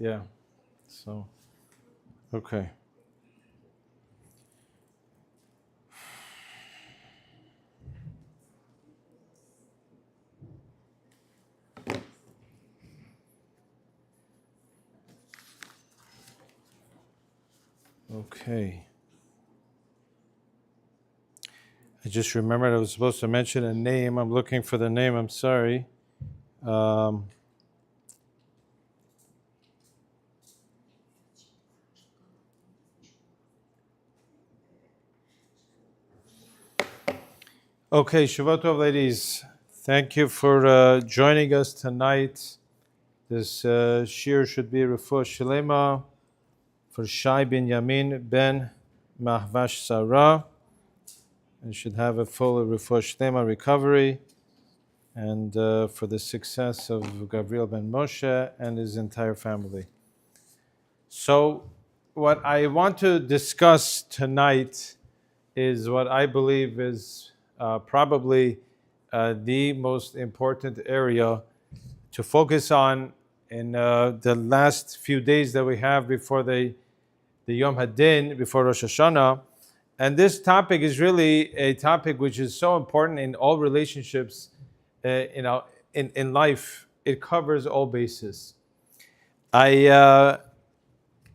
Yeah. So, okay. Okay. I just remembered I was supposed to mention a name. I'm looking for the name. I'm sorry. Um, okay, Shabbat Tov, ladies. Thank you for joining us tonight. This shir should be Refuah Shalema for Shai bin Yamin ben Mahvash Sarah. And should have a full Refuah Shalema recovery. And for the success of Gabriel ben Moshe and his entire family. So, what I want to discuss tonight is what I believe is probably the most important area to focus on in the last few days that we have before the Yom Hadin, before Rosh Hashanah. And this topic is really a topic which is so important in all relationships, in life. It covers all bases. I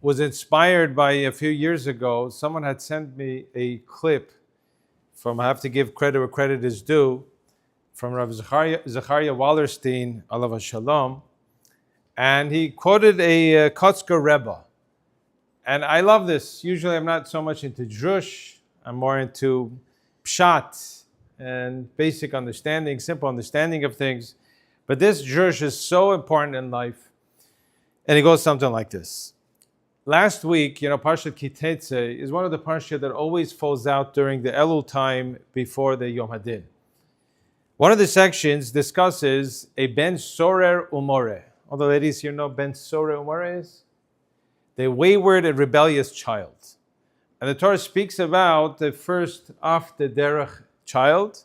was inspired by a few years ago. Someone had sent me a clip from, I have to give credit where credit is due, from Rabbi Zachariah Wallerstein, alav shalom, and he quoted a Kotzker Rebbe. And I love this. Usually I'm not so much into drush. I'm more into pshat and basic understanding, simple understanding of things. But this drush is so important in life. And it goes something like this. Last week, Parshat Kitetse is one of the parsha that always falls out during the Elul time before the Yom Hadin. One of the sections discusses a Ben Sorer Umore. All the ladies here know Ben Sorer Umore is? The wayward and rebellious child. And the Torah speaks about the first off the derech child.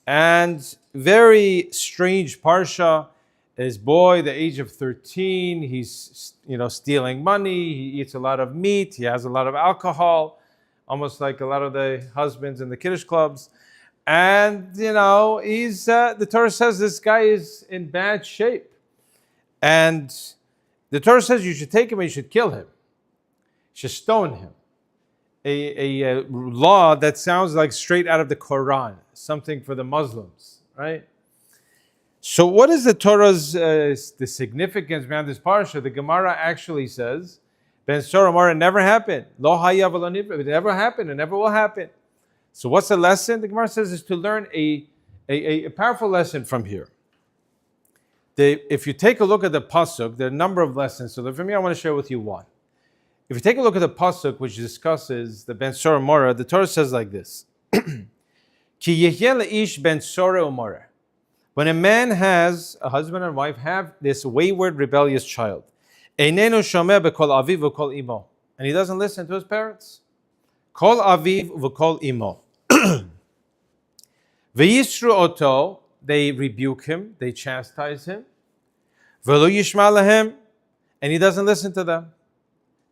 And very strange parsha. His boy, the age of 13, he's stealing money. He eats a lot of meat. He has a lot of alcohol, almost like a lot of the husbands in the Kiddush clubs. And he's the Torah says this guy is in bad shape. And the Torah says you should take him and you should kill him. You should stone him. A law that sounds like straight out of the Quran, something for the Muslims, right? So what is the Torah's the significance behind this parsha? The Gemara actually says, Ben Sora Mara never happened. Lo haya v'lo nivra. It never happened. It never will happen. So what's the lesson? The Gemara says is to learn a powerful lesson from here. If you take a look at the pasuk, there are a number of lessons. So for me, I want to share with you one. If you take a look at the pasuk, which discusses the Ben Sora Mara, the Torah says like this: Ki yehyeh le'ish ben Sora umara. When a man has, a husband and wife have this wayward, rebellious child, Einenu shomeh b'kol aviv v'kol imo, and he doesn't listen to his parents. Kol aviv v'kol imo. V'yisru oto, they rebuke him, they chastise him. V'lo yishma lahem, and he doesn't listen to them.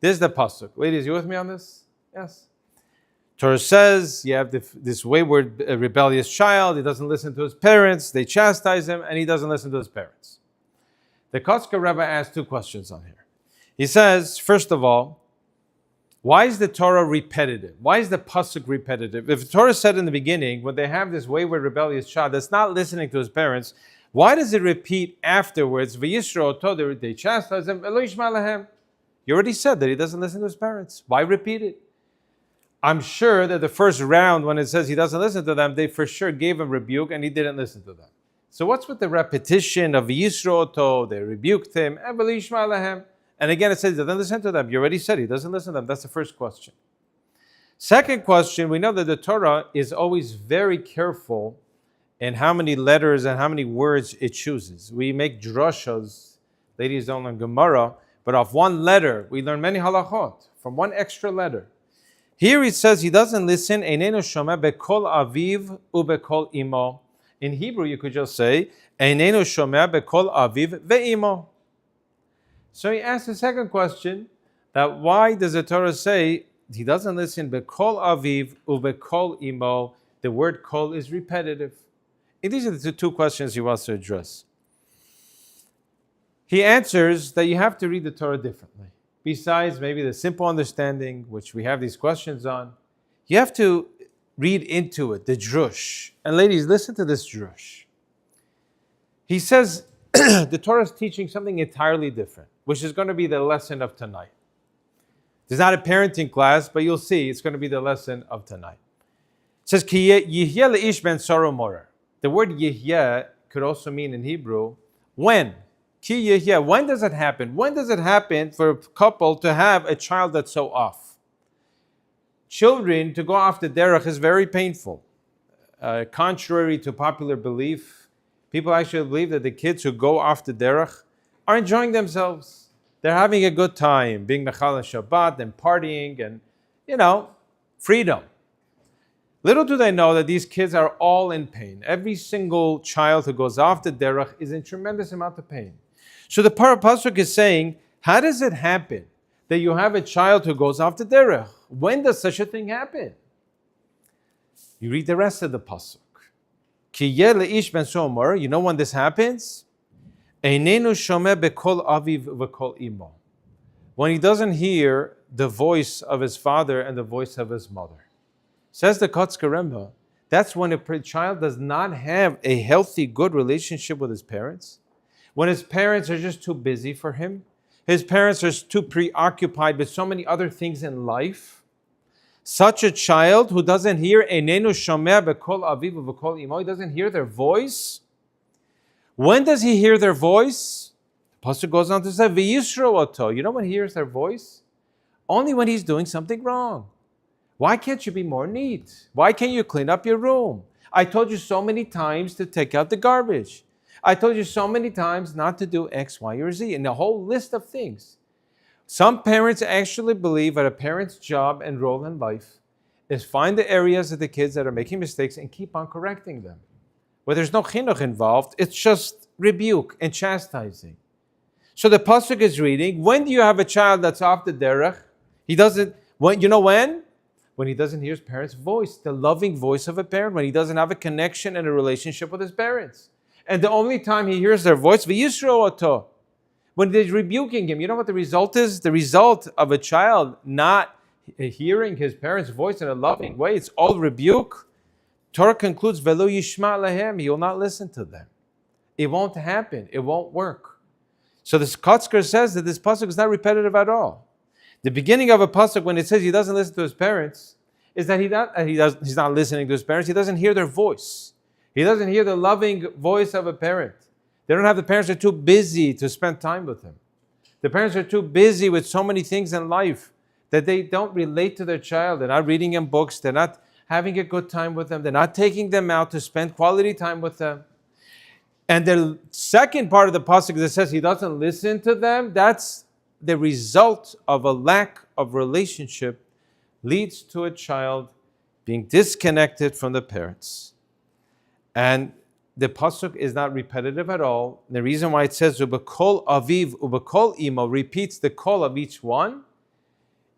This is the pasuk. Ladies, you with me on this? Yes. Torah says you have this wayward, rebellious child. He doesn't listen to his parents. They chastise him, and he doesn't listen to his parents. The Kotzker Rebbe asks two questions on here. He says, first of all, why is the Torah repetitive? Why is the pasuk repetitive? If the Torah said in the beginning, when they have this wayward, rebellious child that's not listening to his parents, why does it repeat afterwards? V'yisro oto, they chastise him. Elo yishma lahem. You already said that he doesn't listen to his parents. Why repeat it? I'm sure that the first round, when it says he doesn't listen to them, they for sure gave him rebuke and he didn't listen to them. So what's with the repetition of Yisro Oto? They rebuked him. And again it says he doesn't listen to them. You already said he doesn't listen to them. That's the first question. Second question, we know that the Torah is always very careful in how many letters and how many words it chooses. We make drashas, ladies don't learn Gemara, but off one letter, we learn many halachot, from one extra letter. Here it says he doesn't listen. Einenu shomeh bekol aviv ubekol imo. In Hebrew, you could just say Einenu shomeh bekol aviv ve'imo. So he asked the second question, that why does the Torah say he doesn't listen bekol aviv ubekol imo? The word kol is repetitive. And these are the two questions he wants to address. He answers that you have to read the Torah differently. Besides maybe the simple understanding, which we have these questions on, you have to read into it, the drush. And ladies, listen to this drush. He says the Torah is teaching something entirely different, which is going to be the lesson of tonight. There's not a parenting class, but you'll see it's going to be the lesson of tonight. It says, Ki yihyeh leish ben saro morer. The word yihyeh could also mean in Hebrew, when. Ki yihyeh. When does it happen? When does it happen for a couple to have a child that's so off? Children, to go off the derech is very painful. Contrary to popular belief, people actually believe that the kids who go off the derech are enjoying themselves. They're having a good time, being mechal Shabbat and partying and, freedom. Little do they know that these kids are all in pain. Every single child who goes off the derech is in tremendous amount of pain. So the pasuk is saying, how does it happen that you have a child who goes off the derech? When does such a thing happen? You read the rest of the pasuk. Ki yihyeh leish ben saro morer. You know when this happens? Einenu shomeh bekol aviv v'kol imo. When he doesn't hear the voice of his father and the voice of his mother. Says the Kotzker Rebbe, that's when a child does not have a healthy, good relationship with his parents. When his parents are just too busy for him. His parents are too preoccupied with so many other things in life. Such a child who doesn't hear Einenu shomeh bekol aviv v'kol imo, he doesn't hear their voice. When does he hear their voice? The pasuk goes on to say, "V'yisro oto." You know when he hears their voice? Only when he's doing something wrong. Why can't you be more neat? Why can't you clean up your room? I told you so many times to take out the garbage. I told you so many times not to do X, Y, or Z, and a whole list of things. Some parents actually believe that a parent's job and role in life is find the areas of the kids that are making mistakes and keep on correcting them. Where there's no chinuch involved, it's just rebuke and chastising. So the pasuk is reading, when do you have a child that's off the derech? He doesn't, when? When he doesn't hear his parents' voice, the loving voice of a parent, when he doesn't have a connection and a relationship with his parents. And the only time he hears their voice, v'yisro oto, when they're rebuking him. You know what the result is? The result of a child not hearing his parents' voice in a loving way, it's all rebuke. Torah concludes, "Velo yishma lahem," he will not listen to them. It won't happen. It won't work. So this Kotzker says that this pasuk is not repetitive at all. The beginning of a pasuk, when it says he doesn't listen to his parents, is that he's not listening to his parents. He doesn't hear their voice. He doesn't hear the loving voice of a parent. They don't have the parents are too busy to spend time with him. The parents are too busy with so many things in life that they don't relate to their child. They're not reading him books. They're not having a good time with them. They're not taking them out to spend quality time with them. And the second part of the pasuk that says he doesn't listen to them, that's the result of a lack of relationship leads to a child being disconnected from the parents. And the pasuk is not repetitive at all. The reason why it says ubekol aviv ubekol imo repeats the kol of each one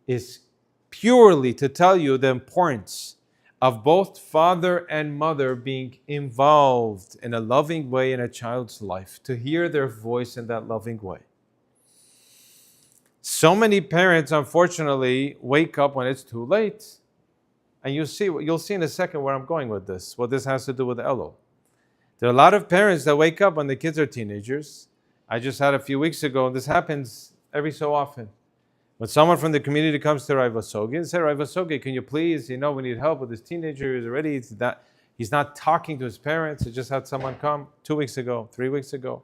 is purely to tell you the importance of both father and mother being involved in a loving way in a child's life, to hear their voice in that loving way. So many parents, unfortunately, wake up when it's too late. And you'll see in a second where I'm going with this, what this has to do with Elul. There are a lot of parents that wake up when the kids are teenagers. I just had a few weeks ago, and this happens every so often. When someone from the community comes to Rabbi Vosoghi and says, Rabbi Vosoghi, can you please, we need help with this teenager. He's not talking to his parents. I just had someone come 2 weeks ago, 3 weeks ago.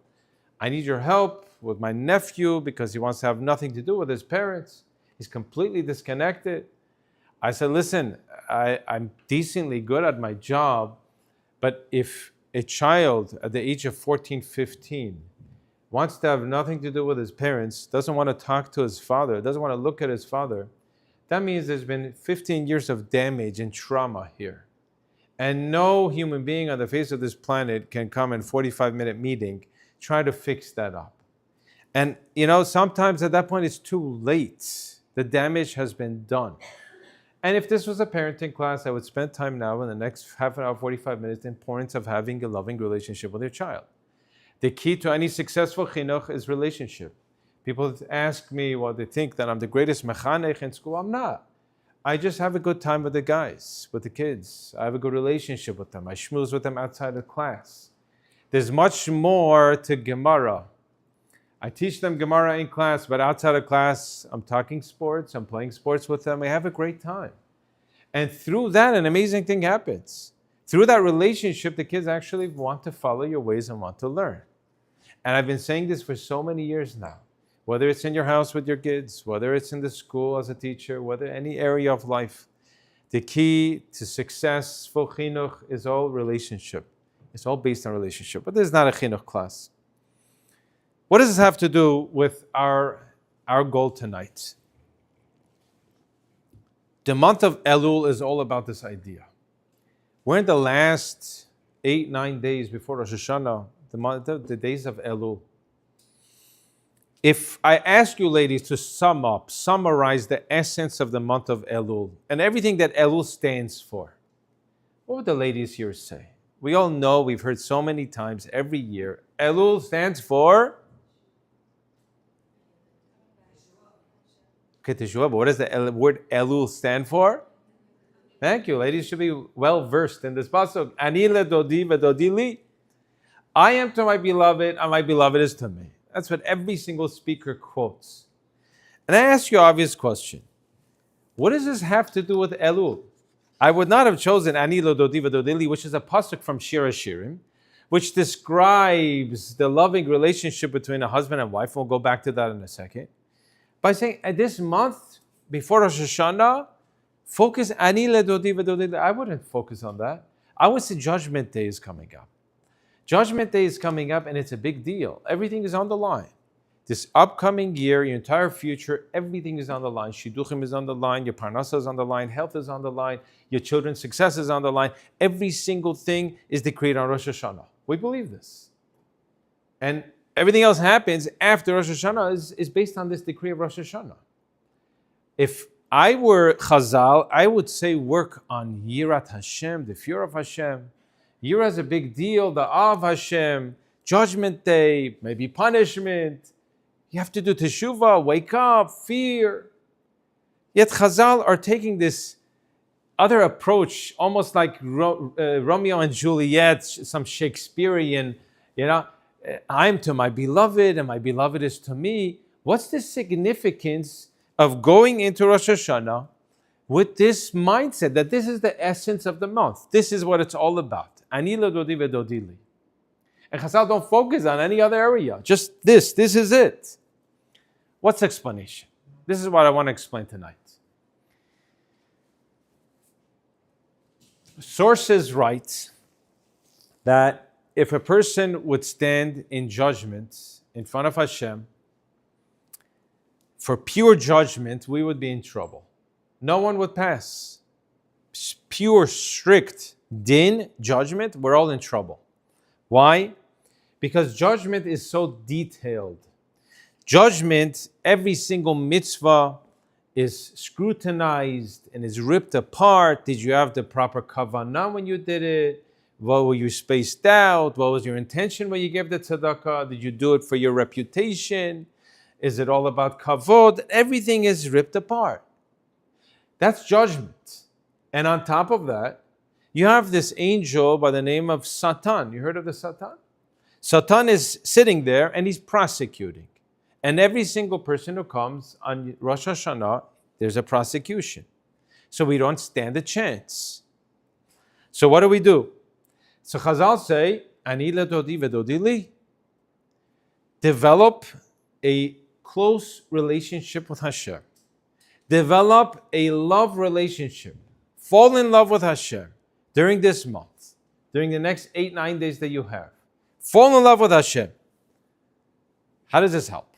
I need your help with my nephew because he wants to have nothing to do with his parents. He's completely disconnected. I said, listen, I'm decently good at my job, but if a child at the age of 14, 15 wants to have nothing to do with his parents, doesn't want to talk to his father, doesn't want to look at his father, that means there's been 15 years of damage and trauma here. And no human being on the face of this planet can come in a 45-minute meeting, try to fix that up. And, sometimes at that point it's too late. The damage has been done. And if this was a parenting class, I would spend time now in the next half an hour, 45 minutes, the importance of having a loving relationship with your child. The key to any successful chinuch is relationship. People ask me, they think that I'm the greatest mechanech in school. I'm not. I just have a good time with the guys, with the kids. I have a good relationship with them. I schmooze with them outside of class. There's much more to Gemara. I teach them Gemara in class, but outside of class, I'm talking sports, I'm playing sports with them. I have a great time. And through that, an amazing thing happens. Through that relationship, the kids actually want to follow your ways and want to learn. And I've been saying this for so many years now. Whether it's in your house with your kids, whether it's in the school as a teacher, whether any area of life, the key to successful chinuch is all relationship. It's all based on relationship. But this is not a chinuch class. What does this have to do with our goal tonight? The month of Elul is all about this idea. We're in the last 8-9 days before Rosh Hashanah, the days of Elul. If I ask you ladies to summarize the essence of the month of Elul and everything that Elul stands for, what would the ladies here say? We all know, we've heard so many times every year, Elul stands for Teshuvah. But what does the word Elul stand for? Thank you. Ladies should be well versed in this pasuk. Ani ledodi v'dodi li. I am to my beloved, and my beloved is to me. That's what every single speaker quotes. And I ask you an obvious question. What does this have to do with Elul? I would not have chosen Ani ledodi v'dodi li, which is a pasuk from Shir HaShirim, which describes the loving relationship between a husband and wife. We'll go back to that in a second. By saying, at this month, before Rosh Hashanah, focus Ani ledodi v'dodi li. I wouldn't focus on that. I would say Judgment Day is coming up. Judgment Day is coming up, and it's a big deal. Everything is on the line. This upcoming year, your entire future, everything is on the line. Shidduchim is on the line. Your parnasa is on the line. Health is on the line. Your children's success is on the line. Every single thing is decreed on Rosh Hashanah. We believe this. And everything else happens after Rosh Hashanah is based on this decree of Rosh Hashanah. If I were Chazal, I would say work on Yirat Hashem, the fear of Hashem. Yirah is a big deal, the awe of Hashem, Judgment Day, maybe punishment. You have to do teshuvah, wake up, fear. Yet Chazal are taking this other approach, almost like Romeo and Juliet, some Shakespearean, I'm to my beloved and my beloved is to me. What's the significance of going into Rosh Hashanah with this mindset that this is the essence of the month? This is what it's all about. Ani ledodi v'dodi li. And Chazal don't focus on any other area. Just this. This is it. What's the explanation? This is what I want to explain tonight. Sources write that if a person would stand in judgment in front of Hashem, for pure judgment, we would be in trouble. No one would pass. Pure, strict din, judgment, we're all in trouble. Why? Because judgment is so detailed. Judgment, every single mitzvah is scrutinized and is ripped apart. Did you have the proper kavanah when you did it? What were you spaced out? What was your intention when you gave the tzedakah? Did you do it for your reputation? Is it all about kavod? Everything is ripped apart. That's judgment. And on top of that, you have this angel by the name of Satan. You heard of the Satan? Satan is sitting there and he's prosecuting. And every single person who comes on Rosh Hashanah, there's a prosecution. So we don't stand a chance. So what do? So Chazal say, Ani ledodi v'dodi li. Develop a close relationship with Hashem. Develop a love relationship. Fall in love with Hashem during this month, during the next 8-9 days that you have. Fall in love with Hashem. How does this help?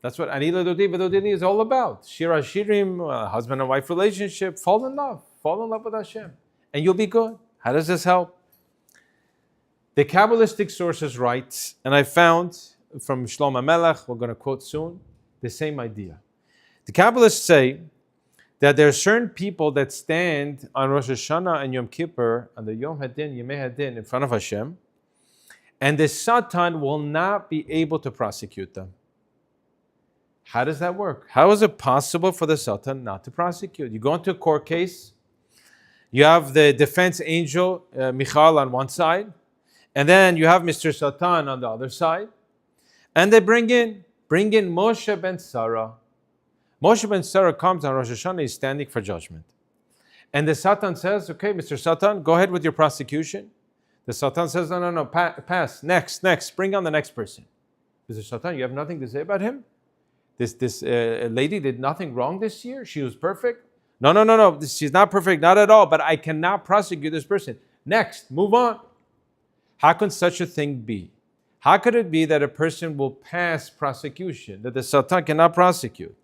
That's what Ani ledodi v'dodi li is all about. Shir HaShirim, husband and wife relationship. Fall in love. Fall in love with Hashem. And you'll be good. How does this help? The Kabbalistic sources write, and I found from Shlomo Melech, we're going to quote soon, the same idea. The Kabbalists say that there are certain people that stand on Rosh Hashanah and Yom Kippur, on the Yom Hadin, Yemei Hadin, in front of Hashem, and the Satan will not be able to prosecute them. How does that work? How is it possible for the Satan not to prosecute? You go into a court case, you have the defense angel, Michael, on one side, and then you have Mr. Satan on the other side, and they bring in Moshe ben Sarah. Moshe ben Sarah comes on Rosh Hashanah, he's standing for judgment. And the Satan says, okay, Mr. Satan, go ahead with your prosecution. The Satan says, no, pass, next, bring on the next person. Mr. Satan, you have nothing to say about him? This lady did nothing wrong this year? She was perfect? No, she's not perfect, not at all, but I cannot prosecute this person. Next, move on. How can such a thing be? How could it be that a person will pass prosecution, that the Satan cannot prosecute?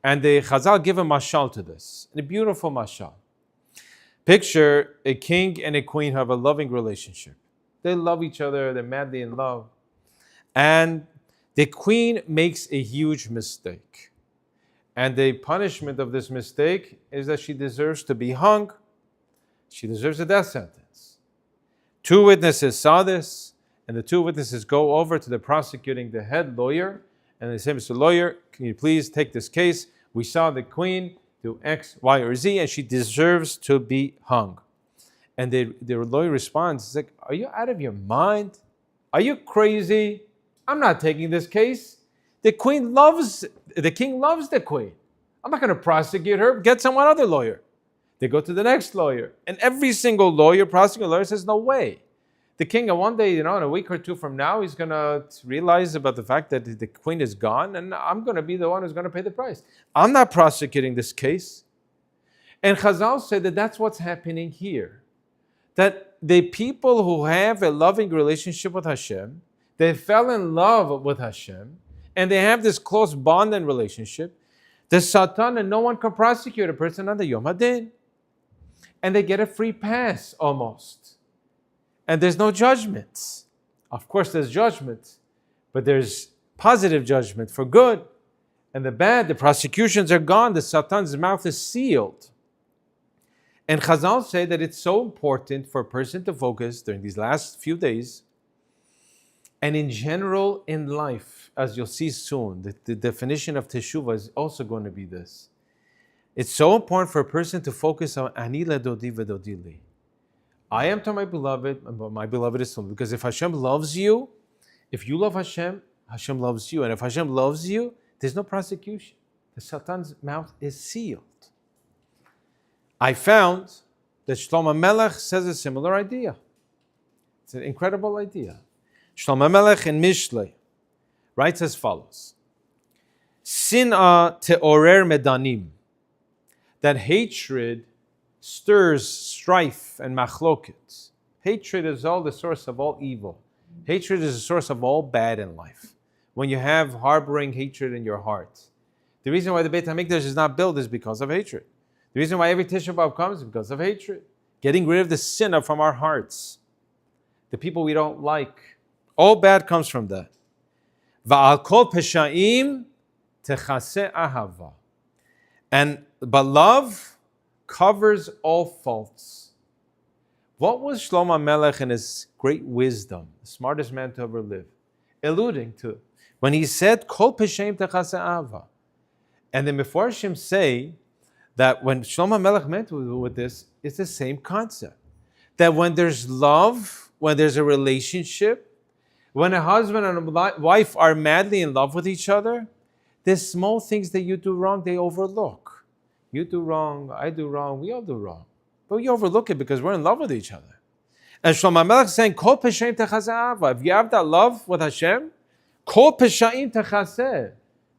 And the Chazal give a mashal to this, a beautiful mashal. Picture a king and a queen who have a loving relationship. They love each other, they're madly in love. And the queen makes a huge mistake. And the punishment of this mistake is that she deserves to be hung. She deserves a death sentence. 2 witnesses saw this, and the 2 witnesses go over to the prosecuting the head lawyer, and they say, Mr. Lawyer, can you please take this case? We saw the queen do X, Y, or Z, and she deserves to be hung. And the lawyer responds, he's like, are you out of your mind? Are you crazy? I'm not taking this case. The king loves the queen. I'm not going to prosecute her. Get someone other lawyer. They go to the next lawyer. And every single prosecuting lawyer says, no way. The king, one day, in a week or 2 from now, he's going to realize about the fact that the queen is gone, and I'm going to be the one who's going to pay the price. I'm not prosecuting this case. And Chazal said that that's what's happening here. That the people who have a loving relationship with Hashem, they fell in love with Hashem, and they have this close bond and relationship, the Satan and no one can prosecute a person on the Yom Hadin. And they get a free pass almost. And there's no judgment. Of course there's judgment, but there's positive judgment for good. And the bad, the prosecutions are gone, the Satan's mouth is sealed. And Chazal say that it's so important for a person to focus during these last few days, and in general in life, as you'll see soon, the definition of teshuvah is also going to be this. It's so important for a person to focus on ani ledodi vedodi li. I am to my beloved, but my beloved is to me. Because if Hashem loves you, if you love Hashem, Hashem loves you. And if Hashem loves you, there's no prosecution. The Satan's mouth is sealed. I found that Shlomo Melech says a similar idea. It's an incredible idea. Shlomo Melech in Mishlei writes as follows: Sin'a te'orer medanim, that hatred stirs strife and machloket. Hatred is all the source of all evil. Hatred is the source of all bad in life. When you have harboring hatred in your heart. The reason why the Beit HaMikdash is not built is because of hatred. The reason why every Tisha B'Av comes is because of hatred. Getting rid of the sinner from our hearts. The people we don't like. All bad comes from that. Va'al kol peshaim techaseh ahava. But love covers all faults. What was Shlomo Melech in his great wisdom, the smartest man to ever live, alluding to when he said kol peshaim techaseh ahava? And the Mefarshim say that when Shlomo Melech meant with this, it's the same concept. That when there's love, when there's a relationship, when a husband and a wife are madly in love with each other, the small things that you do wrong, they overlook. You do wrong, I do wrong, we all do wrong. But we overlook it because we're in love with each other. And Shlomo Melech is saying, Kol peshaim techaseh ahava. If you have that love with Hashem, Kol peshaim techaseh.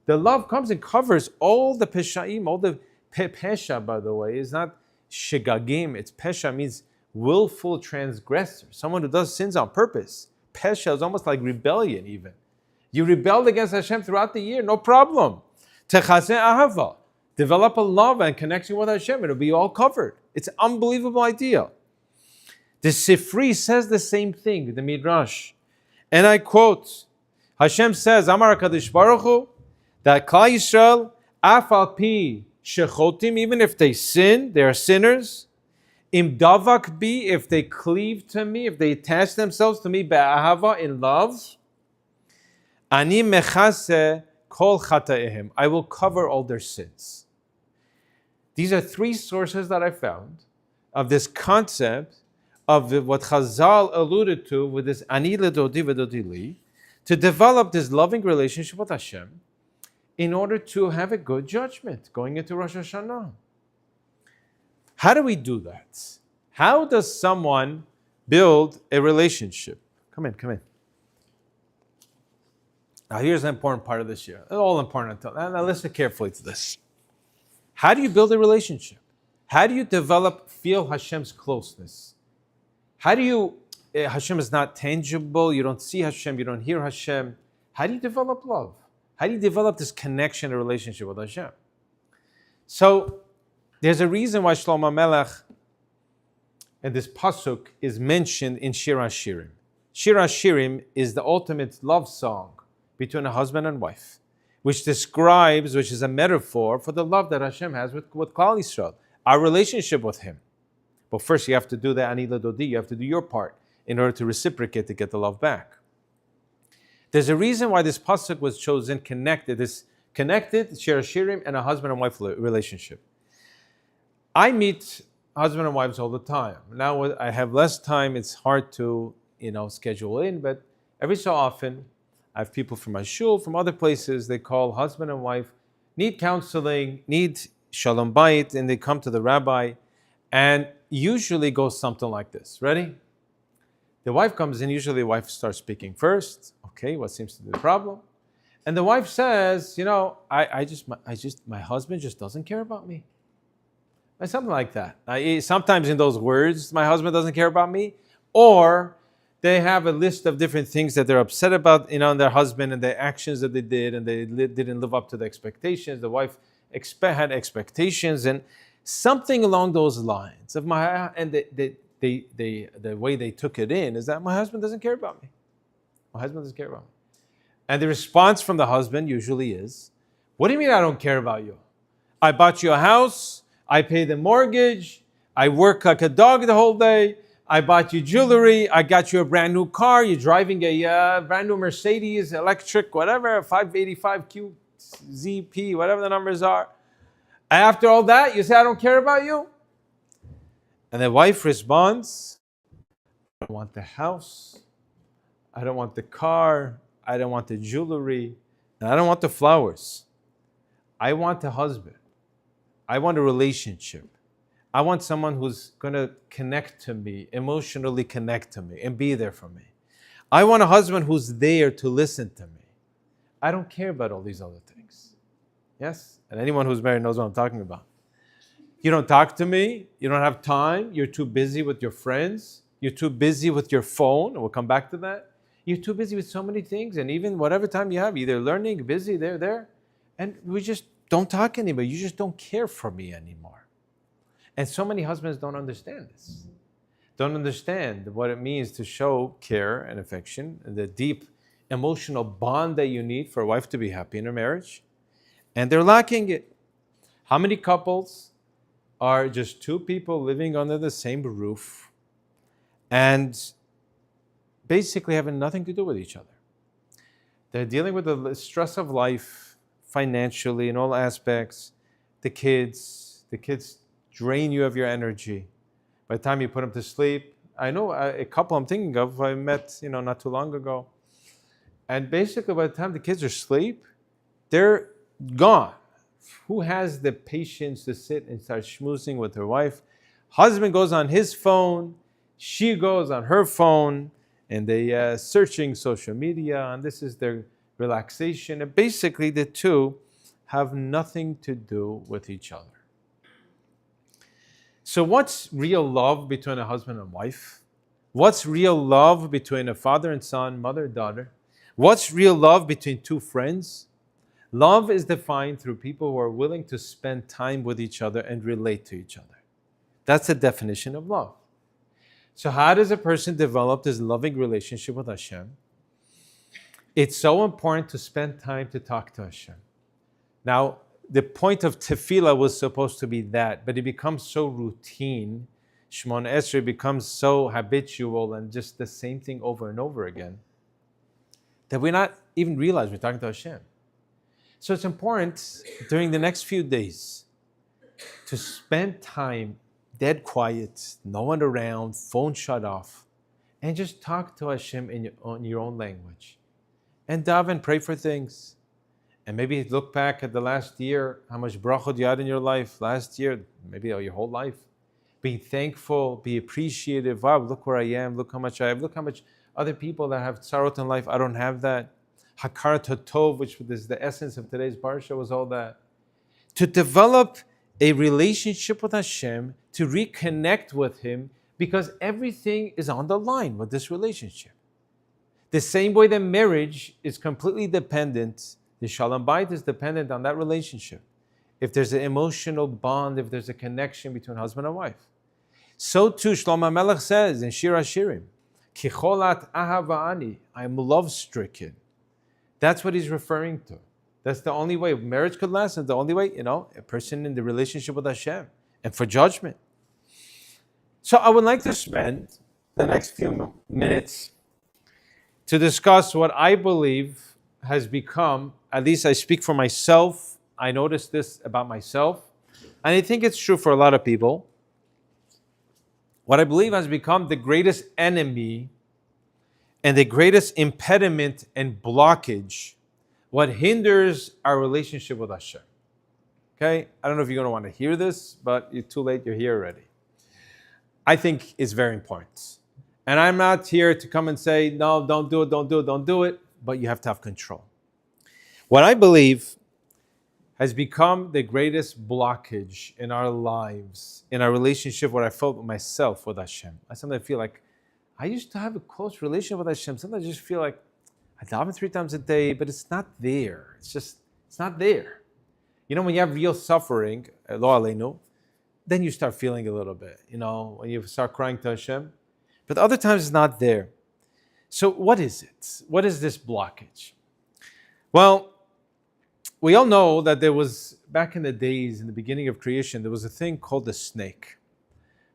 The love comes and covers all the peshaim, all the pesha, by the way, is not shegagim. It's pesha, means willful transgressor, someone who does sins on purpose. Pesha is almost like rebellion even. You rebelled against Hashem throughout the year, no problem. Techaseh ahava. Develop a love and connection with Hashem. It'll be all covered. It's an unbelievable idea. The Sifri says the same thing, the Midrash. And I quote, Hashem says, Amar HaKadosh Baruch Hu, that Klal Yisrael, af al pi shechotim, even if they sin, they are sinners. Im davak bi, if they cleave to me, if they attach themselves to me, be'ahava, in love. Ani mechase kol chataehim, I will cover all their sins. These are three sources that I found of this concept of what Chazal alluded to with this ani ledodi v'dodi li, to develop this loving relationship with Hashem in order to have a good judgment going into Rosh Hashanah. How do we do that? How does someone build a relationship? Come in. Now here's an important part of this year. It's all important. Now listen carefully to this. How do you build a relationship? How do you feel Hashem's closeness? How do you, Hashem is not tangible, you don't see Hashem, you don't hear Hashem. How do you develop love? How do you develop this connection, a relationship with Hashem? So, there's a reason why Shlomo Melech and this pasuk is mentioned in Shir HaShirim. Shir HaShirim is the ultimate love song between a husband and wife, which is a metaphor for the love that Hashem has with Klal Yisrael, our relationship with Him. But first you have to do the ani ledodi, you have to do your part in order to reciprocate, to get the love back. There's a reason why this pasuk was chosen connected Shir HaShirim and a husband and wife relationship. I meet husband and wives all the time. Now I have less time, it's hard to schedule in, but every so often I have people from my shul, from other places, they call husband and wife, need counseling, need shalom bayit, and they come to the rabbi, and usually goes something like this. Ready? The wife comes in, usually the wife starts speaking first. Okay, what seems to be the problem? And the wife says, my husband just doesn't care about me. Something like that. Sometimes in those words, my husband doesn't care about me, or they have a list of different things that they're upset about, their husband and the actions that they did, and they didn't live up to the expectations. The wife had expectations, and something along those lines of the way they took it in is that my husband doesn't care about me. My husband doesn't care about me. And the response from the husband usually is, what do you mean I don't care about you? I bought you a house, I pay the mortgage, I work like a dog the whole day, I bought you jewelry, I got you a brand new car, you're driving a brand new Mercedes, electric, whatever, 585 QZP, whatever the numbers are. And after all that, you say I don't care about you? And the wife responds, I don't want the house, I don't want the car, I don't want the jewelry, and I don't want the flowers. I want a husband. I want a relationship. I want someone who's going to connect to me, emotionally connect to me, and be there for me. I want a husband who's there to listen to me. I don't care about all these other things. Yes? And anyone who's married knows what I'm talking about. You don't talk to me. You don't have time. You're too busy with your friends. You're too busy with your phone. We'll come back to that. You're too busy with so many things. And even whatever time you have, either learning, busy, there. And we just don't talk anymore. You just don't care for me anymore. And so many husbands don't understand this. Don't understand what it means to show care and affection and the deep emotional bond that you need for a wife to be happy in her marriage. And they're lacking it. How many couples are just two people living under the same roof and basically having nothing to do with each other? They're dealing with the stress of life, financially, in all aspects. The kids drain you of your energy. By the time you put them to sleep, I know a couple I'm thinking of, I met not too long ago. And basically by the time the kids are asleep, they're gone. Who has the patience to sit and start schmoozing with her wife? Husband goes on his phone, she goes on her phone, and they searching social media, and this is their relaxation. And basically the two have nothing to do with each other. So what's real love between a husband and wife? What's real love between a father and son, mother and daughter? What's real love between two friends? Love is defined through people who are willing to spend time with each other and relate to each other. That's the definition of love. So how does a person develop this loving relationship with Hashem? It's so important to spend time to talk to Hashem. Now, the point of tefillah was supposed to be that, but it becomes so routine. Shemona Esrei becomes so habitual and just the same thing over and over again that we're not even realize we're talking to Hashem. So it's important during the next few days to spend time dead quiet, no one around, phone shut off, and just talk to Hashem in your own language. And daven, pray for things. And maybe look back at the last year, how much brachot you had in your life last year, maybe your whole life. Be thankful, be appreciative. Wow, look where I am, look how much I have, look how much other people that have tzarot in life, I don't have that. Hakar Tov, which is the essence of today's parsha, was all that. To develop a relationship with Hashem, to reconnect with Him, because everything is on the line with this relationship. The same way that marriage is completely dependent, the Shalom Bayit is dependent on that relationship. If there's an emotional bond, if there's a connection between husband and wife. So too, Shlomo Melech says in Shir HaShirim, Kicholat ahavani, I'm love-stricken. That's what he's referring to. That's the only way marriage could last, and the only way, a person in the relationship with Hashem, and for judgment. So I would like to spend the next few minutes to discuss what I believe has become, at least I speak for myself, I noticed this about myself, and I think it's true for a lot of people, what I believe has become the greatest enemy and the greatest impediment and blockage, what hinders our relationship with Hashem. Okay? I don't know if you're going to want to hear this, but you're too late, you're here already. I think it's very important. And I'm not here to come and say, no, don't do it, but you have to have control. What I believe has become the greatest blockage in our lives, in our relationship, what I felt with myself, with Hashem. I sometimes feel like, I used to have a close relationship with Hashem. Sometimes I just feel like I daven 3 times a day, but it's not there. It's not there. When you have real suffering, lo aleinu, then you start feeling a little bit, when you start crying to Hashem. But other times it's not there. So what is it? What is this blockage? Well, we all know that there was, back in the days, in the beginning of creation, there was a thing called the snake.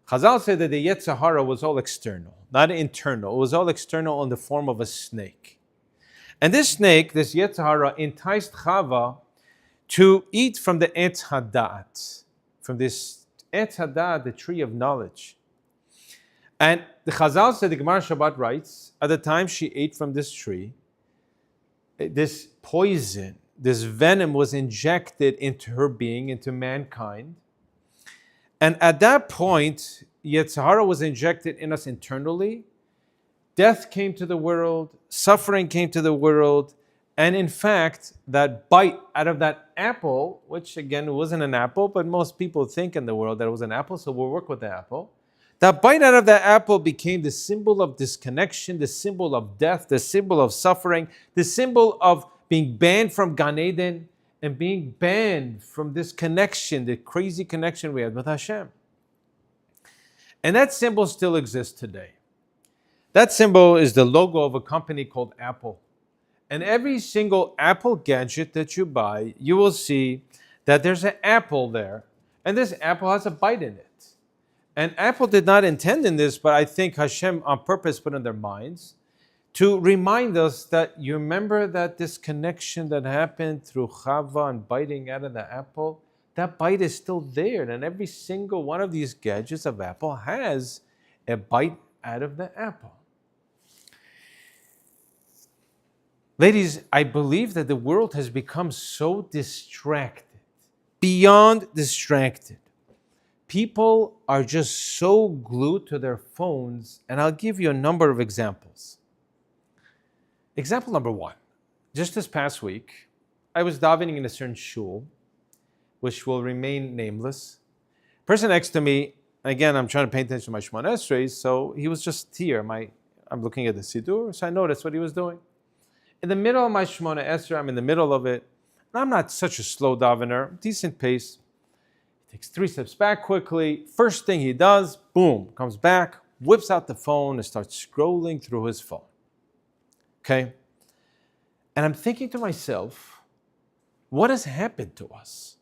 Chazal said that the Yetzer Hara was all external, not internal. It was all external in the form of a snake. And this snake, this Yetzer Hara, enticed Chava to eat from the Etz Hadat, from this Etz Hadat, the tree of knowledge. And the Chazal said, the Gemara Shabbat writes, at the time she ate from this tree, this poison, this venom was injected into her being, into mankind. And at that point, Yetzer Hara was injected in us internally. Death came to the world, suffering came to the world, and in fact, that bite out of that apple, which again wasn't an apple, but most people think in the world that it was an apple, so we'll work with the apple. That bite out of that apple became the symbol of disconnection, the symbol of death, the symbol of suffering, the symbol of being banned from Gan Eden, and being banned from this connection, the crazy connection we had with Hashem. And that symbol still exists today. That symbol is the logo of a company called Apple. And every single Apple gadget that you buy, you will see that there's an apple there. And this apple has a bite in it. And Apple did not intend in this, but I think Hashem on purpose put in their minds to remind us that you remember that this connection that happened through Chava and biting out of the apple, that bite is still there. And every single one of these gadgets of Apple has a bite out of the apple. Ladies, I believe that the world has become so distracted, beyond distracted. People are just so glued to their phones, and I'll give you a number of examples. Example number 1. Just this past week, I was davening in a certain shul, which will remain nameless. Person next to me, again, I'm trying to pay attention to my Shemona Esrei, so he was just here. I'm looking at the Siddur, so I noticed what he was doing. In the middle of my Shemona Esrei, I'm in the middle of it, and I'm not such a slow davener, decent pace. He takes 3 steps back quickly. First thing he does, boom, comes back, whips out the phone, and starts scrolling through his phone. Okay? And I'm thinking to myself, what has happened to us?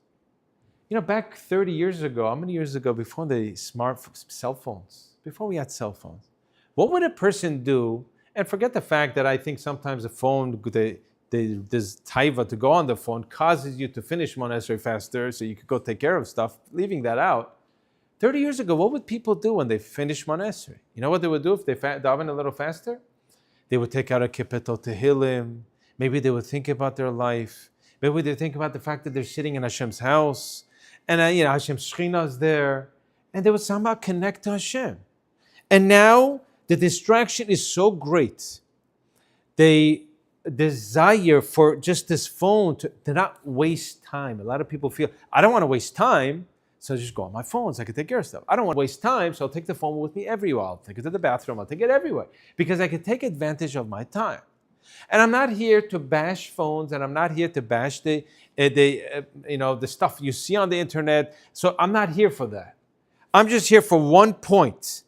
Back 30 years ago, how many years ago, before the cell phones, before we had cell phones, what would a person do? And forget the fact that I think sometimes the phone, this taiva to go on the phone causes you to finish Monesri faster so you could go take care of stuff, leaving that out. 30 years ago, what would people do when they finish Monesri? You know what they would do if they daven a little faster? They would take out a kippet tehillim. Maybe they would think about their life. Maybe they think about the fact that they're sitting in Hashem's house. And Hashem's Shekhinah is there, and they would somehow connect to Hashem. And now the distraction is so great. They desire for just this phone to not waste time. A lot of people feel, I don't want to waste time, so I'll just go on my phone so I can take care of stuff. I don't want to waste time, so I'll take the phone with me everywhere. I'll take it to the bathroom. I'll take it everywhere because I can take advantage of my time. And I'm not here to bash phones, and I'm not here to bash the stuff you see on the internet. So I'm not here for that. I'm just here for one point.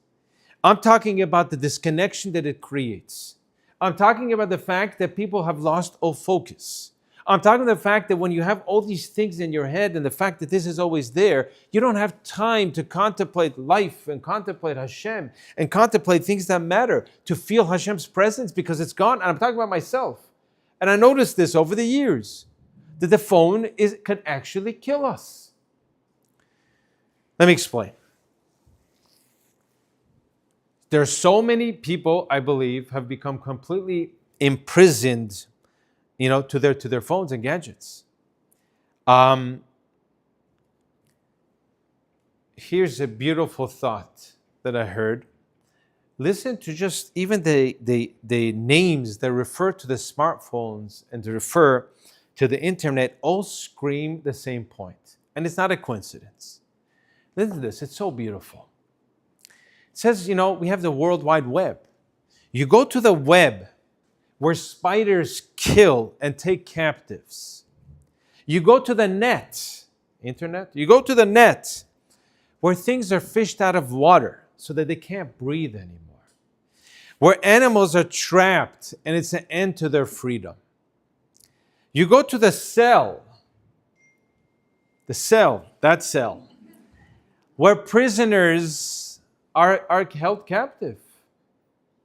I'm talking about the disconnection that it creates. I'm talking about the fact that people have lost all focus. I'm talking about the fact that when you have all these things in your head and the fact that this is always there, you don't have time to contemplate life and contemplate Hashem and contemplate things that matter, to feel Hashem's presence because it's gone. And I'm talking about myself. And I noticed this over the years, that the phone can actually kill us. Let me explain. There are so many people, I believe, have become completely imprisoned to their phones and gadgets. Here's a beautiful thought that I heard. Listen to just even the names that refer to the smartphones and to refer to the internet all scream the same point. And it's not a coincidence. Listen to this, it's so beautiful. It says, we have the World Wide Web. You go to the web, where spiders kill and take captives. You go to the net, internet, you go to the net where things are fished out of water so that they can't breathe anymore. Where animals are trapped and it's an end to their freedom. You go to the cell, that cell, where prisoners are held captive.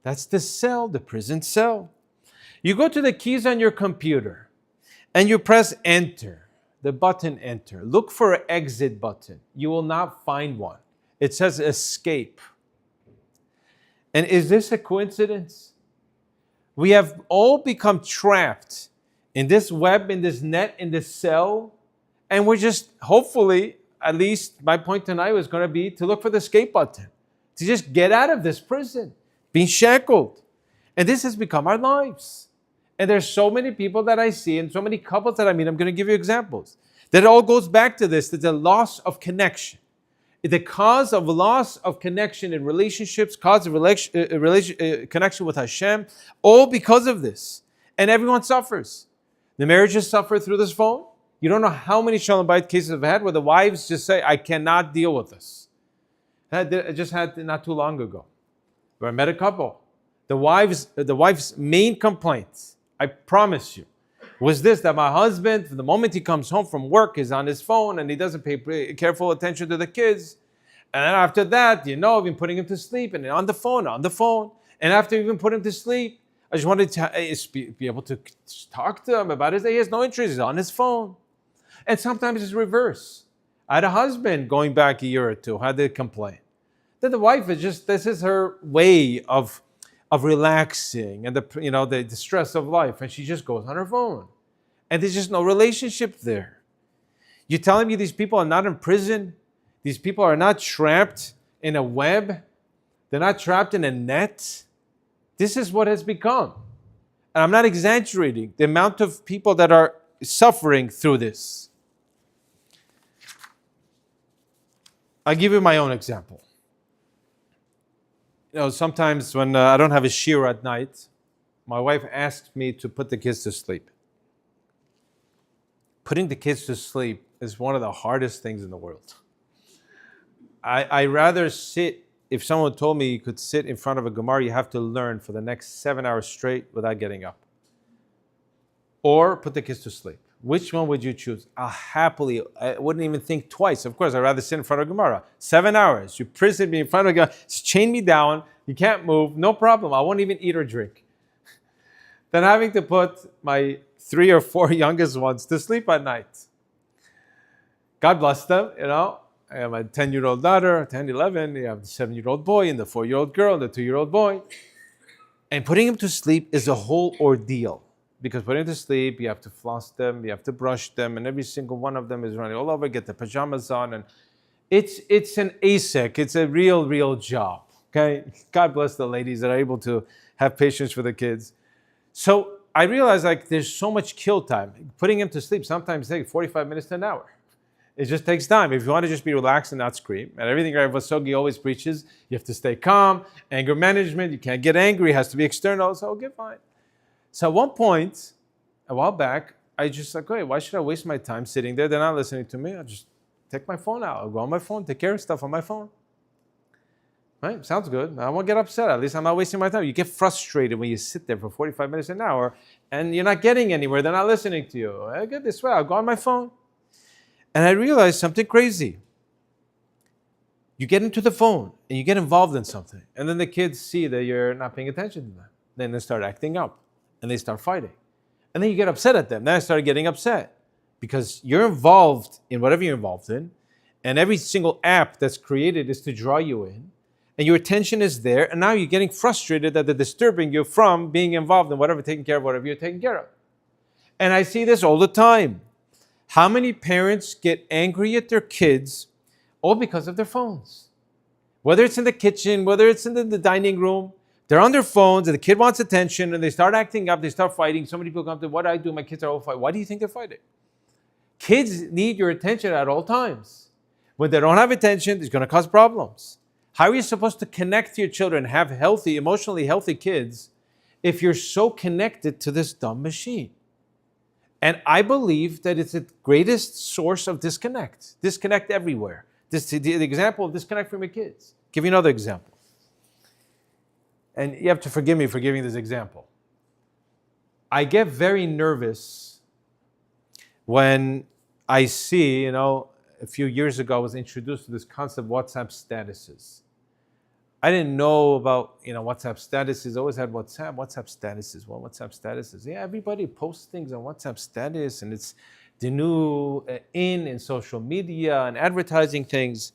That's the cell, the prison cell. You go to the keys on your computer and you press enter, the button enter. Look for an exit button. You will not find one. It says escape. And is this a coincidence? We have all become trapped in this web, in this net, in this cell, and we're just, hopefully, at least my point tonight was going to be to look for the escape button, to just get out of this prison, being shackled. And this has become our lives. And there's so many people that I see and so many couples that I meet, I'm going to give you examples, that it all goes back to this, that the loss of connection. The cause of loss of connection in relationships, cause of connection with Hashem, all because of this. And everyone suffers. The marriages suffer through this phone. You don't know how many Shalom Bayit cases I've had where the wives just say, I cannot deal with this. I just had not too long ago, where I met a couple. The wife's main complaint, I promise you, was this, that my husband, from the moment he comes home from work, is on his phone and he doesn't pay careful attention to the kids. And then after that, I've been putting him to sleep and on the phone. And after even put him to sleep, I just wanted to be able to talk to him about his day. He has no interest, he's on his phone. And sometimes it's reverse. I had a husband going back a year or two, had to complain that the wife is just, this is her way of relaxing and the stress of life, and she just goes on her phone. And there's just no relationship there. You're telling me these people are not in prison? These people are not trapped in a web? They're not trapped in a net? This is what has become. And I'm not exaggerating the amount of people that are suffering through this. I'll give you my own example. Sometimes when I don't have a shiur at night, my wife asks me to put the kids to sleep. Putting the kids to sleep is one of the hardest things in the world. I rather sit, if someone told me you could sit in front of a Gemara, you have to learn for the next 7 hours straight without getting up. or put the kids to sleep? Which one would you choose? I wouldn't even think twice. Of course, I'd rather sit in front of Gemara. 7 hours. You prison me in front of Gemara. Chain me down. You can't move. No problem. I won't even eat or drink. Than having to put my 3 or 4 youngest ones to sleep at night. God bless them, I have a 10-year-old daughter, 10, 11. You have the 7-year-old boy and the 4-year-old girl and the 2-year-old boy. And putting them to sleep is a whole ordeal. Because putting them to sleep, you have to floss them, you have to brush them, and every single one of them is running all over, get the pajamas on. And it's an ASEC. It's a real job. Okay? God bless the ladies that are able to have patience for the kids. So I realized there's so much kill time. Putting them to sleep sometimes takes 45 minutes to an hour. It just takes time. If you want to just be relaxed and not scream, and everything Rabbi Vosoghi always preaches, you have to stay calm, anger management, you can't get angry, it has to be external, so okay, fine. So at one point, a while back, I just okay, why should I waste my time sitting there? They're not listening to me. I'll just take my phone out. I'll go on my phone, take care of stuff on my phone. Right? Sounds good. I won't get upset. At least I'm not wasting my time. You get frustrated when you sit there for 45 minutes an hour and you're not getting anywhere. They're not listening to you. I get this way. I'll go on my phone. And I realized something crazy. You get into the phone and you get involved in something. And then the kids see that you're not paying attention to them. Then they start acting up and they start fighting. And then you get upset at them. Then I started getting upset because you're involved in whatever you're involved in. And every single app that's created is to draw you in. And your attention is there. And now you're getting frustrated that they're disturbing you from being involved in taking care of whatever you're taking care of. And I see this all the time. How many parents get angry at their kids all because of their phones? Whether it's in the kitchen, whether it's in the dining room, they're on their phones and the kid wants attention and they start acting up, they start fighting. So many people come to, what do I do? My kids are all fighting. Why do you think they're fighting? Kids need your attention at all times. When they don't have attention, it's going to cause problems. How are you supposed to connect to your children, have healthy, emotionally healthy kids, if you're so connected to this dumb machine? And I believe that it's the greatest source of disconnect. Disconnect everywhere. The example of disconnect from your kids. Give you another example. And you have to forgive me for giving this example. I get very nervous when I see, a few years ago I was introduced to this concept of WhatsApp statuses. I didn't know about, WhatsApp statuses. I always had WhatsApp statuses. Well, WhatsApp statuses. Yeah, everybody posts things on WhatsApp status, and it's the new in social media and advertising things.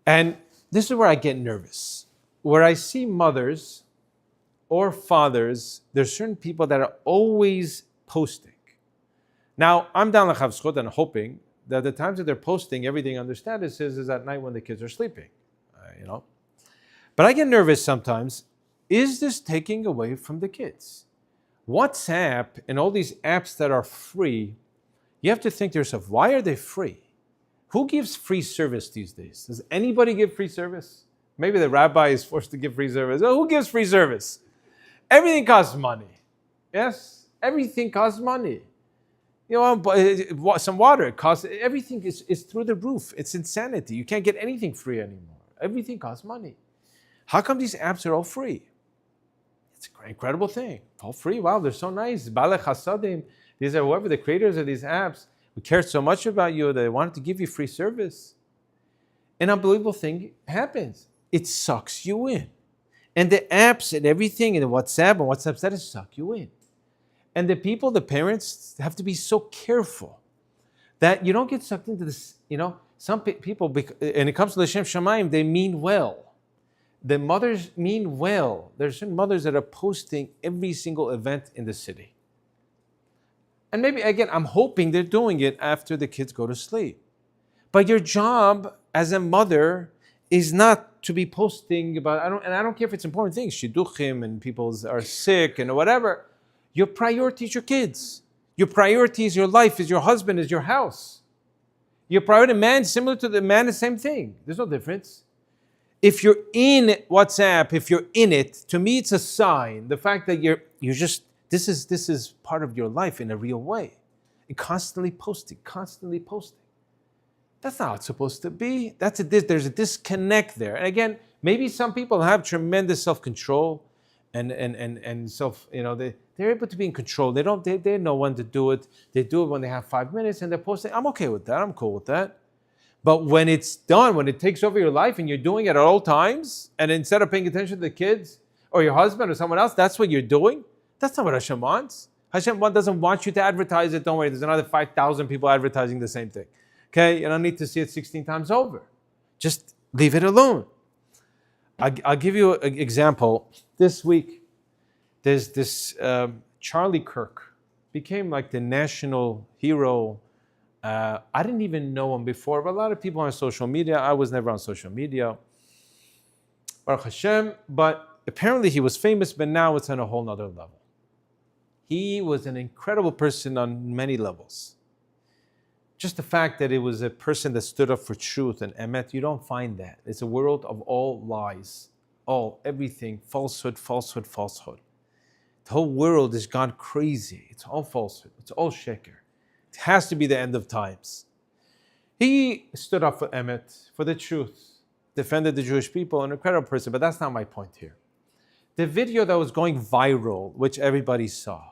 And this is where I get nervous. Where I see mothers or fathers, there's certain people that are always posting. Now, I'm down l'chav zchut and hoping that the times that they're posting everything on their statuses is at night when the kids are sleeping. But I get nervous sometimes. Is this taking away from the kids? WhatsApp and all these apps that are free, you have to think to yourself, why are they free? Who gives free service these days? Does anybody give free service? Maybe the rabbi is forced to give free service. Oh, who gives free service? Everything costs money. Yes? Everything costs money. Some water, it costs, everything is through the roof. It's insanity. You can't get anything free anymore. Everything costs money. How come these apps are all free? It's an incredible thing. All free. Wow, they're so nice. Balech Hasadim. These are whoever the creators of these apps who cared so much about you that they wanted to give you free service. An unbelievable thing happens. It sucks you in. And the apps and everything and the WhatsApp status suck you in. And the parents have to be so careful that you don't get sucked into this, some people, and it comes to L'Shem Shamayim, they mean well. The mothers mean well. There's certain mothers that are posting every single event in the city. And maybe, again, I'm hoping they're doing it after the kids go to sleep. But your job as a mother is not to be posting about, I don't care if it's important things, shidduchim and people are sick and whatever. Your priority is your kids. Your priority is your life, is your husband, is your house. Your priority, man, similar to the man, the same thing. There's no difference. If you're in WhatsApp, if you're in it, to me it's a sign. The fact that you're just, this is part of your life in a real way. And constantly posting. That's not how it's supposed to be. There's a disconnect there. And again, maybe some people have tremendous self-control and self, they They're able to be in control. They know when to do it. They do it when they have 5 minutes and they're posting. I'm okay with that. I'm cool with that. But when it's done, when it takes over your life and you're doing it at all times, and instead of paying attention to the kids or your husband or someone else, that's what you're doing, that's not what Hashem wants. Hashem doesn't want you to advertise it. Don't worry, there's another 5,000 people advertising the same thing. Okay? You don't need to see it 16 times over. Just leave it alone. I'll give you an example. This week, there's this Charlie Kirk, became like the national hero. I didn't even know him before, but a lot of people on social media. I was never on social media. Baruch Hashem. But apparently he was famous, but now it's on a whole nother level. He was an incredible person on many levels. Just the fact that it was a person that stood up for truth and emet, you don't find that. It's a world of all lies, everything, falsehood. The whole world has gone crazy. It's all falsehood. It's all sheker. It has to be the end of times. He stood up for emet, for the truth, defended the Jewish people, an incredible person, but that's not my point here. The video that was going viral, which everybody saw,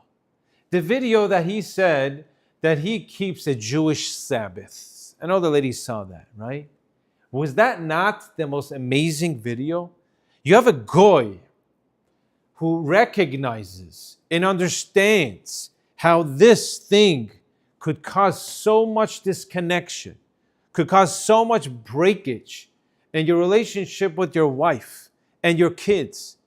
the video that he said that he keeps a Jewish Sabbath. I know the ladies saw that, right? Was that not the most amazing video? You have a goy who recognizes and understands how this thing could cause so much disconnection, could cause so much breakage in your relationship with your wife and your kids.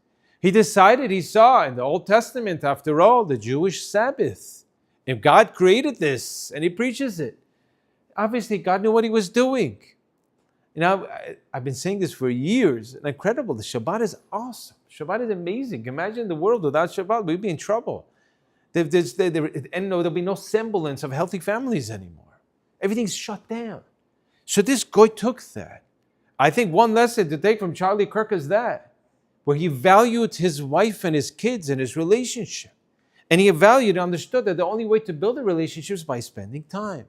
He decided, he saw in the Old Testament, after all, the Jewish Sabbath. If God created this and he preaches it, obviously God knew what he was doing. You know, I've been saying this for years. And incredible. The Shabbat is awesome. Shabbat is amazing. Imagine the world without Shabbat. We'd be in trouble. And there'll be no semblance of healthy families anymore. Everything's shut down. So this guy took that. I think one lesson to take from Charlie Kirk is that, where he valued his wife and his kids and his relationship. And he valued and understood that the only way to build a relationship is by spending time,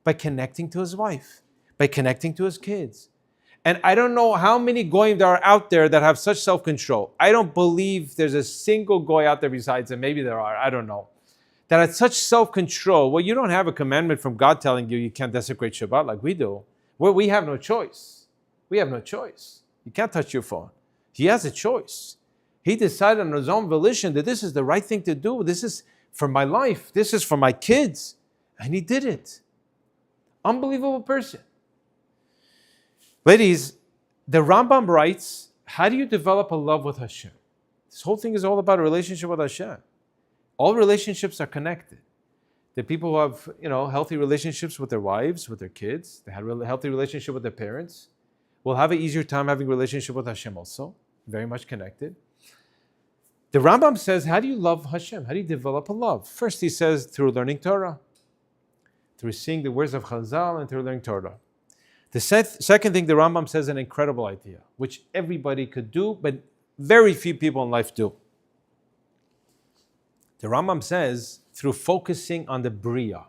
by connecting to his wife, by connecting to his kids. And I don't know how many goyim there are out there that have such self-control. I don't believe there's a single goy out there besides him. Maybe there are, I don't know. That has such self-control. Well, you don't have a commandment from God telling you you can't desecrate Shabbat like we do. Well, we have no choice. We have no choice. You can't touch your phone. He has a choice. He decided on his own volition that this is the right thing to do. This is for my life. This is for my kids. And he did it. Unbelievable person. Ladies, the Rambam writes, how do you develop a love with Hashem? This whole thing is all about a relationship with Hashem. All relationships are connected. The people who have, healthy relationships with their wives, with their kids, they had a healthy relationship with their parents, will have an easier time having a relationship with Hashem also. Very much connected. The Rambam says, how do you love Hashem? How do you develop a love? First, he says, through learning Torah, through seeing the words of Chazal, and through learning Torah. The second thing, the Rambam says an incredible idea, which everybody could do, but very few people in life do. The Rambam says, through focusing on the Bria.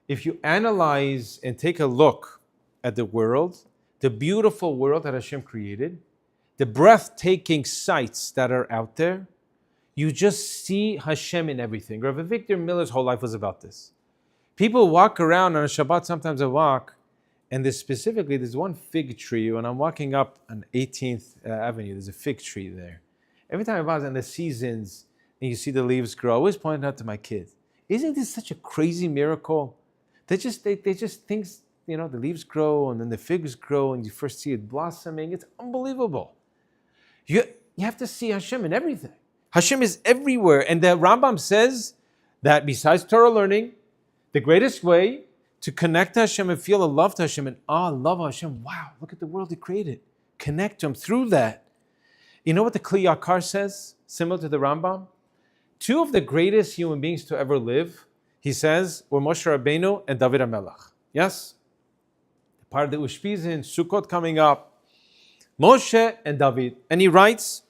If you analyze and take a look at the world, the beautiful world that Hashem created, the breathtaking sights that are out there, you just see Hashem in everything. Rabbi Victor Miller's whole life was about this. People walk around on a Shabbat, sometimes I walk, and there's one fig tree. When I'm walking up on 18th Avenue, there's a fig tree there. Every time I pass in the seasons, and you see the leaves grow, I always point out to my kids, isn't this such a crazy miracle? They just think, the leaves grow, and then the figs grow, and you first see it blossoming. It's unbelievable. You have to see Hashem in everything. Hashem is everywhere. And the Rambam says that besides Torah learning, the greatest way to connect to Hashem and feel a love to Hashem and love Hashem, wow, look at the world He created. Connect to Him through that. You know what the Kli Yakar says, similar to the Rambam? Two of the greatest human beings to ever live, he says, were Moshe Rabbeinu and David HaMelech. Yes? Part of the Ushpizin, Sukkot coming up, Moshe and David. And he writes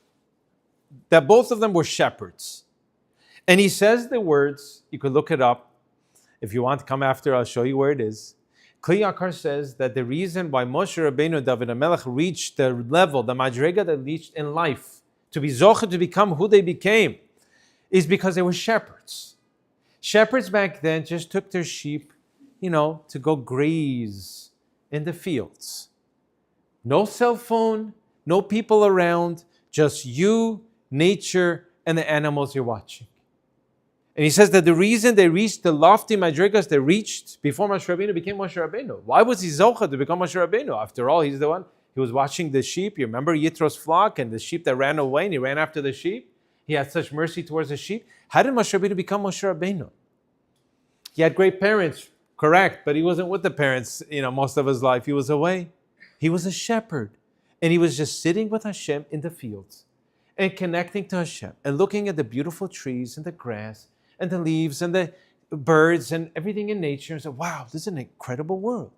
that both of them were shepherds. And he says the words, you could look it up. If you want to come after, I'll show you where it is. Kli Yakar says that the reason why Moshe Rabbeinu and David HaMelech reached the level, the madrega that reached in life, to be zocher, to become who they became, is because they were shepherds. Shepherds back then just took their sheep, to go graze in the fields. No cell phone, no people around, just you, nature, and the animals you're watching. And he says that the reason they reached the lofty madrigas they reached before Moshe Rabbeinu became Moshe Rabbeinu. Why was he Zocha to become Moshe Rabbeinu? After all, he's the one. He was watching the sheep. You remember Yitro's flock and the sheep that ran away, and he ran after the sheep? He had such mercy towards the sheep. How did Moshe Rabbeinu become Moshe Rabbeinu? He had great parents, correct, but he wasn't with the parents, most of his life. He was away. He was a shepherd. And he was just sitting with Hashem in the fields and connecting to Hashem and looking at the beautiful trees and the grass and the leaves and the birds and everything in nature and said, wow, this is an incredible world.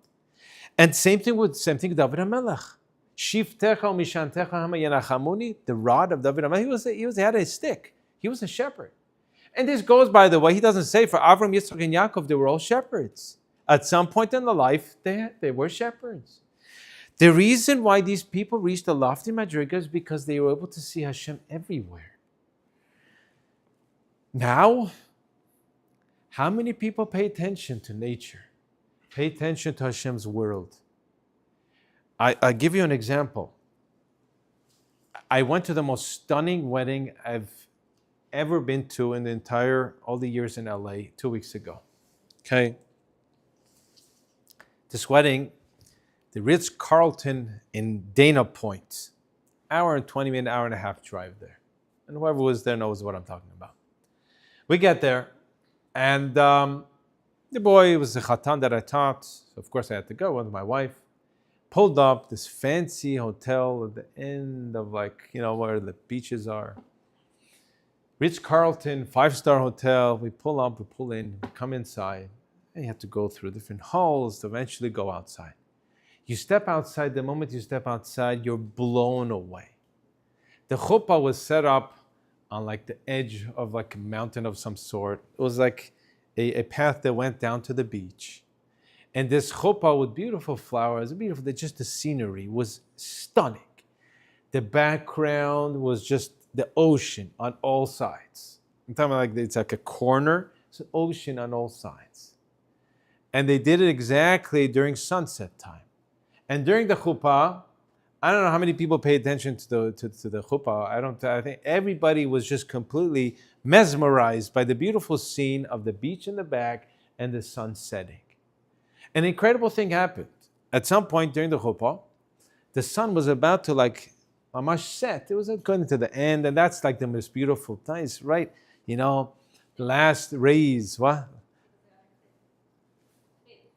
And same thing David HaMelech. Shiftecha u'mishantecha hama yanachamuni, the rod of David HaMelech. He had a stick. He was a shepherd. And this goes, by the way, he doesn't say for Avram, Yitzchak, and Yaakov, they were all shepherds. At some point in their life, they were shepherds. The reason why these people reached the lofty madriga is because they were able to see Hashem everywhere. Now, how many people pay attention to nature? Pay attention to Hashem's world? I'll give you an example. I went to the most stunning wedding I've ever been to in all the years in LA 2 weeks ago. Okay? This wedding, the Ritz-Carlton in Dana Point. Hour and 20 minute, hour and a half drive there. And whoever was there knows what I'm talking about. We get there, and the boy was the Khatan that I taught. So of course I had to go with my wife. Pulled up this fancy hotel at the end of where the beaches are. Ritz-Carlton, 5-star hotel. We pull up, we pull in, we come inside. And you have to go through different halls to eventually go outside. You step outside, the moment you step outside, you're blown away. The chuppah was set up on the edge of a mountain of some sort. It was like a path that went down to the beach. And this chuppah with beautiful flowers, just the scenery was stunning. The background was just the ocean on all sides. I'm talking about it's like a corner, it's an ocean on all sides. And they did it exactly during sunset time. And during the chuppah, I don't know how many people pay attention to the chuppah. I think everybody was just completely mesmerized by the beautiful scene of the beach in the back and the sun setting. An incredible thing happened. At some point during the chuppah, the sun was about to mamash set. It was going to the end, and that's the most beautiful time, right? The last rays, what?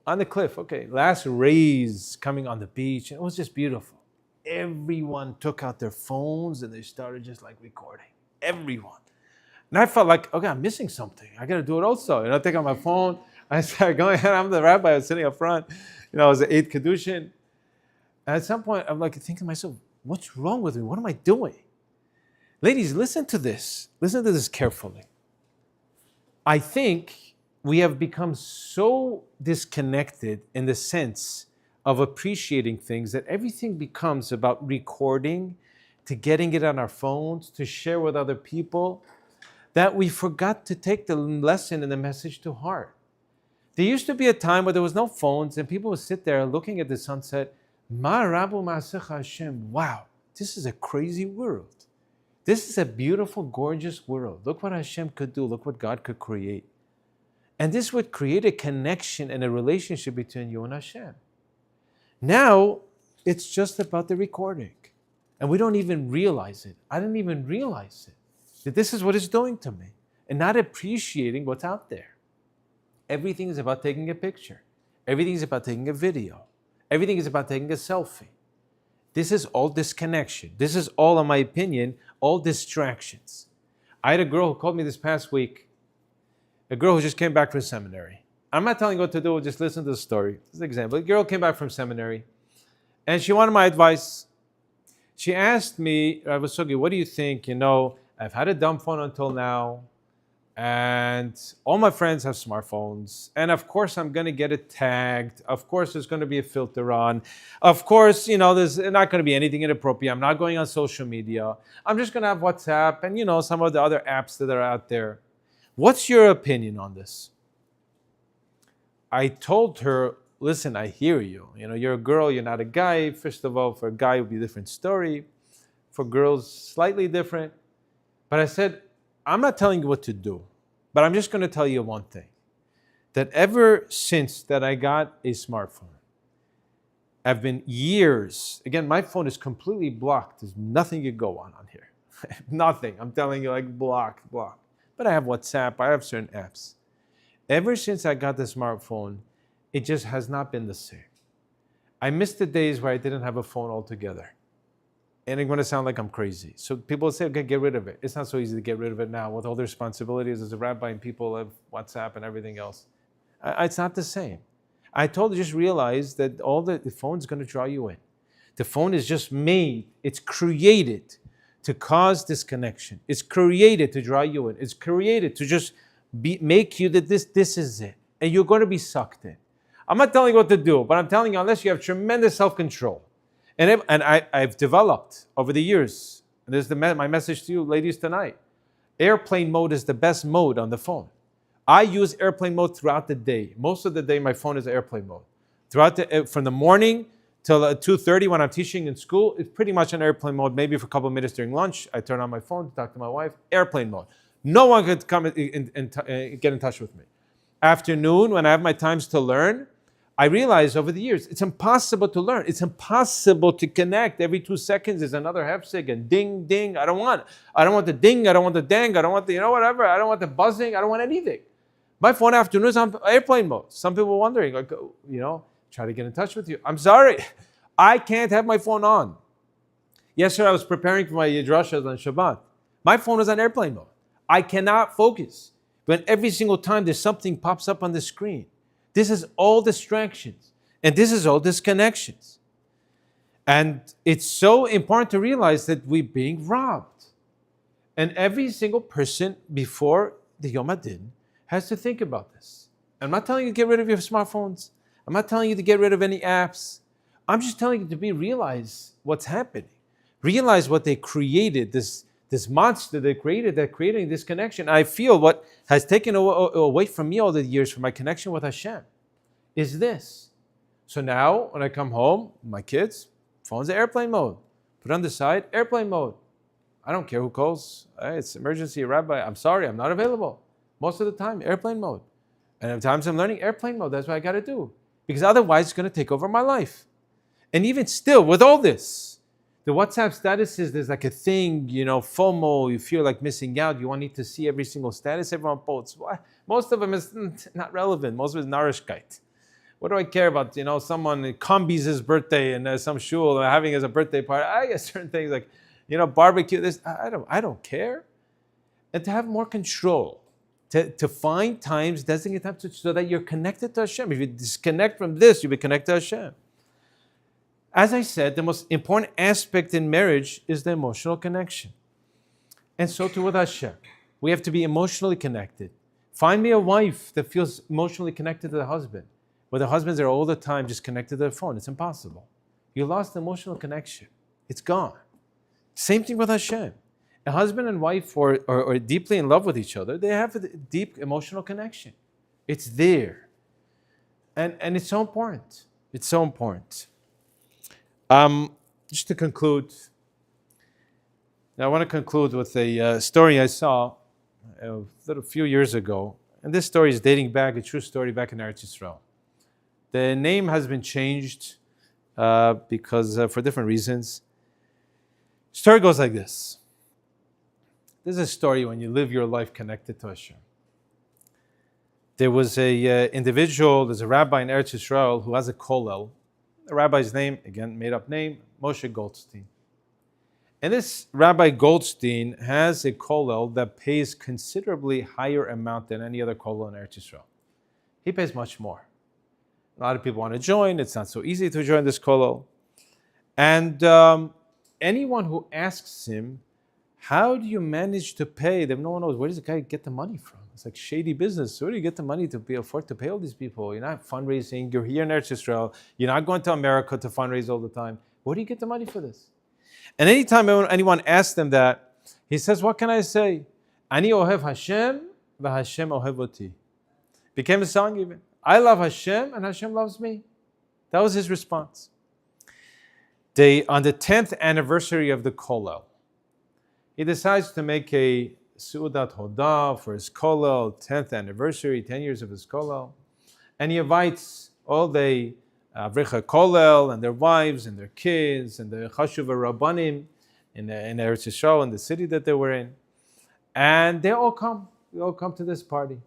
On the cliff, okay. Last rays coming on the beach. It was just beautiful. Everyone took out their phones and they started just recording. Everyone. And I felt okay, I'm missing something. I got to do it also. I take out my phone. I started going, I'm the rabbi. I was sitting up front. I was at 8 Kedushin. And at some point, I'm thinking to myself, what's wrong with me? What am I doing? Ladies, listen to this. Listen to this carefully. I think we have become so disconnected in the sense of appreciating things that everything becomes about recording, to getting it on our phones, to share with other people, that we forgot to take the lesson and the message to heart. There used to be a time where there was no phones and people would sit there looking at the sunset. Ma Rabu Ma'asecha Hashem. Wow, this is a crazy world. This is a beautiful, gorgeous world. Look what Hashem could do. Look what God could create. And this would create a connection and a relationship between you and Hashem. Now, it's just about the recording. And we don't even realize it. I didn't even realize it. That this is what it's doing to me. And not appreciating what's out there. Everything is about taking a picture. Everything is about taking a video. Everything is about taking a selfie. This is all disconnection. This is all, in my opinion, all distractions. I had a girl who called me this past week. A girl who just came back from seminary. I'm not telling you what to do, just listen to the story. This is an example. A girl came back from seminary, and she wanted my advice. She asked me, Rabbi Vosoghi, what do you think? I've had a dumb phone until now. And all my friends have smartphones. And of course, I'm going to get it tagged. Of course, there's going to be a filter on. Of course, there's not going to be anything inappropriate. I'm not going on social media. I'm just going to have WhatsApp and, some of the other apps that are out there. What's your opinion on this? I told her, listen, I hear you. You're a girl, you're not a guy. First of all, for a guy, it would be a different story. For girls, slightly different. But I said, I'm not telling you what to do, but I'm just going to tell you one thing. That ever since that I got a smartphone, I've been years, again, my phone is completely blocked. There's nothing you go on here. Nothing. I'm telling you, like blocked. But I have WhatsApp, I have certain apps. Ever since I got the smartphone, it just has not been the same. I miss the days where I didn't have a phone altogether. And it's going to sound like I'm crazy. So people say, okay, get rid of it. It's not so easy to get rid of it now with all the responsibilities as a rabbi and people have WhatsApp and everything else. It's not the same. I told you, just realize that the phone's going to draw you in. The phone is just made, it's created to cause disconnection. It's created to draw you in. It's created to just make you that this is it. And you're going to be sucked in. I'm not telling you what to do, but I'm telling you, unless you have tremendous self-control, and I've developed over the years, and this is my message to you ladies tonight, airplane mode is the best mode on the phone. I use airplane mode throughout the day. Most of the day, my phone is airplane mode. From the morning till 2:30 when I'm teaching in school, it's pretty much on airplane mode. Maybe for a couple of minutes during lunch, I turn on my phone to talk to my wife, airplane mode. No one could come and get in touch with me. Afternoon, when I have my times to learn, I realized over the years, it's impossible to learn. It's impossible to connect. Every 2 seconds is another hefsek, ding, ding. I don't want the ding. I don't want the dang. I don't want the, whatever. I don't want the buzzing. I don't want anything. My phone afternoon is on airplane mode. Some people are wondering, like, try to get in touch with you. I'm sorry. I can't have my phone on. Yesterday, I was preparing for my drashas on Shabbat. My phone is on airplane mode. I cannot focus. But every single time there's something pops up on the screen. This is all distractions. And this is all disconnections. And it's so important to realize that we're being robbed. And every single person before the Yom Hadin has to think about this. I'm not telling you to get rid of your smartphones. I'm not telling you to get rid of any apps. I'm just telling you to realize what's happening. Realize what they created, this monster they created, they're creating this connection. I feel what has taken away from me all the years from my connection with Hashem is this. So now when I come home, my kids, phone's in airplane mode. Put on the side, airplane mode. I don't care who calls. Hey, it's emergency, rabbi. I'm sorry, I'm not available. Most of the time, airplane mode. And at times I'm learning airplane mode. That's what I got to do. Because otherwise it's going to take over my life. And even still, with all this, the WhatsApp statuses, there's like a thing, FOMO, you feel like missing out. You need to see every single status everyone posts. Why? Most of them is not relevant. Most of it is narishkeit. What do I care about, someone, Kambi's his birthday and some shul having as a birthday party. I get certain things like, barbecue, this. I don't care. And to have more control. To find times, designate times so that you're connected to Hashem. If you disconnect from this, you'll be connected to Hashem. As I said, the most important aspect in marriage is the emotional connection. And so too with Hashem. We have to be emotionally connected. Find me a wife that feels emotionally connected to the husband, where the husbands are all the time just connected to their phone. It's impossible. You lost the emotional connection. It's gone. Same thing with Hashem. A husband and wife are deeply in love with each other. They have a deep emotional connection. It's there. And it's so important. It's so important. Just to conclude, I want to conclude with a story I saw a few years ago. And this story is dating back, a true story back in Eretz Yisrael. The name has been changed because for different reasons. The story goes like this. This is a story when you live your life connected to Hashem. There was a individual, there's a rabbi in Eretz Yisrael who has a kollel. The rabbi's name, again, made up name, Moshe Goldstein. And this Rabbi Goldstein has a kollel that pays considerably higher amount than any other kollel in Eretz Yisrael. He pays much more. A lot of people want to join. It's not so easy to join this kollel. And anyone who asks him how do you manage to pay them? No one knows. Where does the guy get the money from? It's like shady business. Where do you get the money to afford to pay all these people? You're not fundraising. You're here in Eretz Yisrael. You're not going to America to fundraise all the time. Where do you get the money for this? And anytime anyone asks them that, he says, what can I say? Ani ohev Hashem, v'Hashem ohev oti. Became a song even. I love Hashem, and Hashem loves me. That was his response. On the 10th anniversary of the Kollel, he decides to make a Su'udat Hodah for his Kollel, 10th anniversary, 10 years of his Kollel. And he invites all the Avrecha Kollel and their wives and their kids and the Chashuv Rabbanim in Eretz Yisrael, in the city that they were in. And they all come. They all come to this party.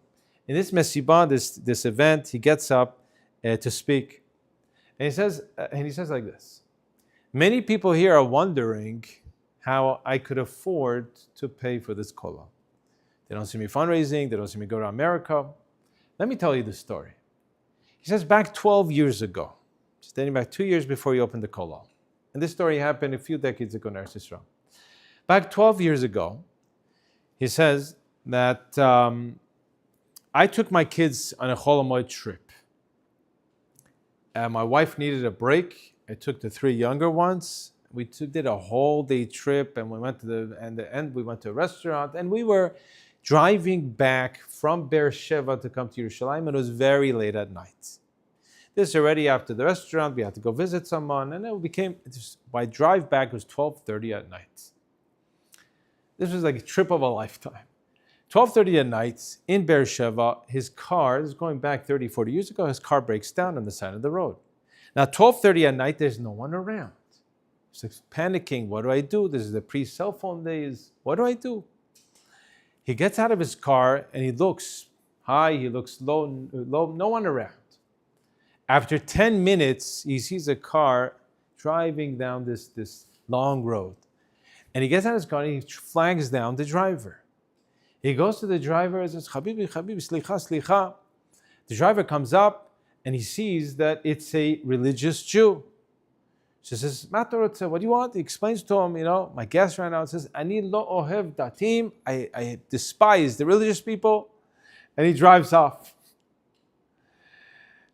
In this Mesibah, this event, he gets up to speak. And he says like this. Many people here are wondering how I could afford to pay for this kollel. They don't see me fundraising. They don't see me go to America. Let me tell you the story. He says back 12 years ago, dating back 2 years before he opened the kollel. And this story happened a few decades ago in Eretz Yisrael. Back 12 years ago, he says that I took my kids on a Chol Hamoed trip. My wife needed a break. I took the 3 younger ones. We did a whole day trip, and we went to the end. We went to a restaurant, and we were driving back from Beersheba to come to Yerushalayim, and it was very late at night. This already after the restaurant, we had to go visit someone, and by drive back, it was 12:30 at night. This was like a trip of a lifetime. 12:30 at night in Beersheba, his car, this is going back 30, 40 years ago, his car breaks down on the side of the road. Now, 12:30 at night, there's no one around. He's like panicking. What do I do? This is the pre-cell phone days. What do I do? He gets out of his car and he looks high, he looks low, no one around. After 10 minutes, he sees a car driving down this long road. And he gets out of his car and he flags down the driver. He goes to the driver and says, Habibi, slicha, slicha. The driver comes up and he sees that it's a religious Jew. She says, Matorot, what do you want? He explains to him, my gas ran out. He says, Ani lo ohev datim. I despise the religious people. And he drives off.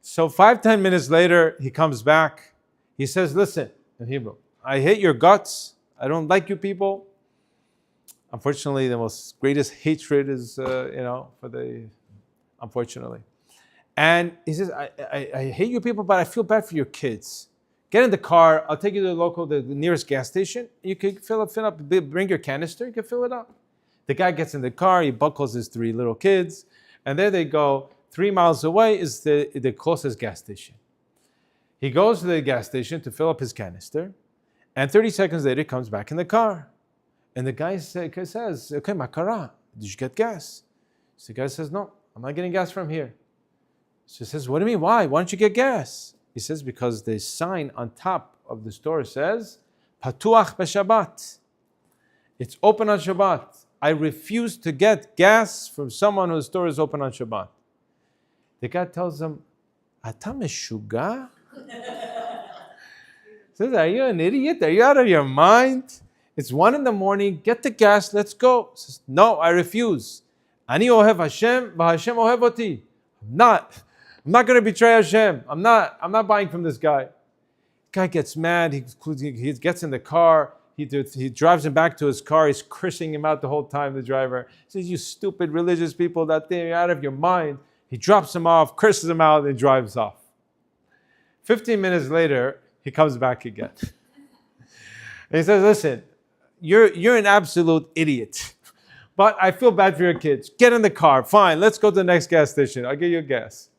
So 5-10 minutes later, he comes back. He says, listen, in Hebrew, I hate your guts. I don't like you people. Unfortunately, the most greatest hatred is, unfortunately. And he says, I hate you people, but I feel bad for your kids. Get in the car. I'll take you to the nearest gas station. You can fill up. Bring your canister. You can fill it up. The guy gets in the car. He buckles his 3 little kids. And there they go. 3 miles away is the closest gas station. He goes to the gas station to fill up his canister. And 30 seconds later, he comes back in the car. And the guy says, okay, makara, did you get gas? So the guy says, no, I'm not getting gas from here. So he says, what do you mean? Why? Why don't you get gas? He says, because the sign on top of the store says, Patuach b'Shabbat. It's open on Shabbat. I refuse to get gas from someone whose store is open on Shabbat. The guy tells him, Ata meshuga? He says, are you an idiot? Are you out of your mind? It's 1 a.m, get the gas, let's go. He says, no, I refuse. Ani ohev Hashem, v'Hashem ohev oti. I'm not going to betray Hashem. I'm not buying from this guy. The guy gets mad. He gets in the car. He drives him back to his car. He's cursing him out the whole time, the driver. He says, you stupid religious people, that thing, you're out of your mind. He drops him off, curses him out, and drives off. 15 minutes later, he comes back again. And he says, listen, you're an absolute idiot. But I feel bad for your kids. Get in the car. Fine, let's go to the next gas station. I'll give you gas.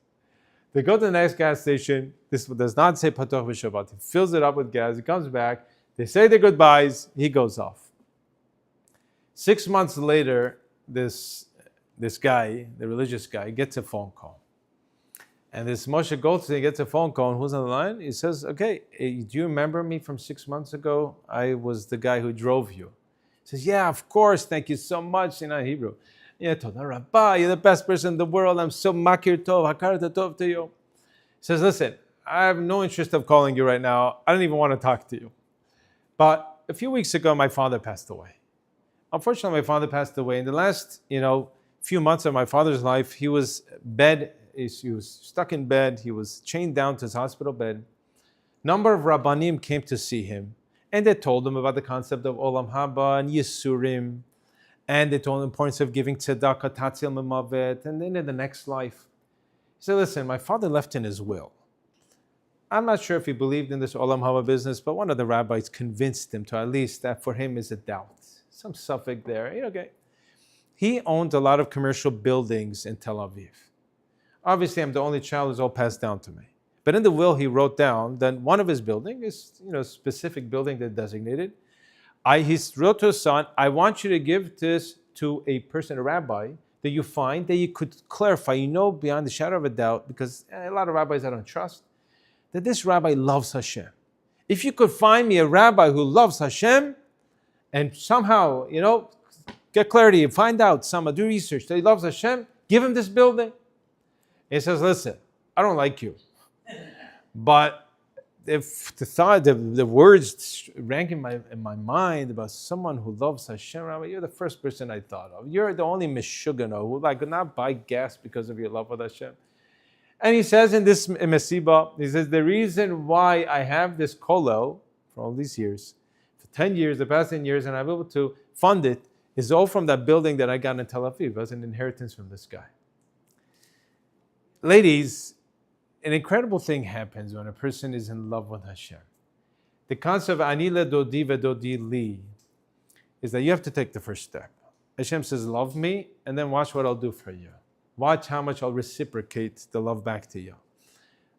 They go to the next gas station. This does not say Patuach b'Shabbat. He fills it up with gas. He comes back. They say their goodbyes. He goes off. 6 months later, this guy, the religious guy, gets a phone call. And this Moshe Goldstein gets a phone call. And who's on the line? He says, okay, do you remember me from 6 months ago? I was the guy who drove you. He says, yeah, of course. Thank you so much. In Hebrew. Yeah, Toda Rabbah, you're the best person in the world. I'm so makir tov, hakarat tov to you. He says, listen, I have no interest of calling you right now. I don't even want to talk to you. But a few weeks ago, my father passed away. Unfortunately, my father passed away. In the last, few months of my father's life, he was stuck in bed. He was chained down to his hospital bed. Number of Rabbanim came to see him, and they told him about the concept of Olam Haba and Yisurim, and they told him the importance of giving tzedakah, tatzil memavet, and then in the next life. He said, listen, my father left in his will. I'm not sure if he believed in this Olam Haba business, but one of the rabbis convinced him to at least that for him is a doubt. Some suffix there. Okay. He owned a lot of commercial buildings in Tel Aviv. Obviously, I'm the only child who's all passed down to me. But in the will, he wrote down that one of his buildings is, a specific building that designated. He wrote to his son, I want you to give this to a person, a rabbi, that you find that you could clarify, beyond the shadow of a doubt, because a lot of rabbis I don't trust, that this rabbi loves Hashem. If you could find me a rabbi who loves Hashem, and somehow, get clarity and find out, do research that he loves Hashem, give him this building. He says, listen, I don't like you. But if the words rank in my mind about someone who loves Hashem, Rabbi, you're the first person I thought of. You're the only Meshugano who could not buy gas because of your love for Hashem. And he says in this Mesiba, he says, the reason why I have this kollel for all these years, for 10 years, the past 10 years, and I'm able to fund it, is all from that building that I got in Tel Aviv as an inheritance from this guy. Ladies, an incredible thing happens when a person is in love with Hashem. The concept of ani ledodi vedodi li is that you have to take the first step. Hashem says, love me, and then watch what I'll do for you. Watch how much I'll reciprocate the love back to you.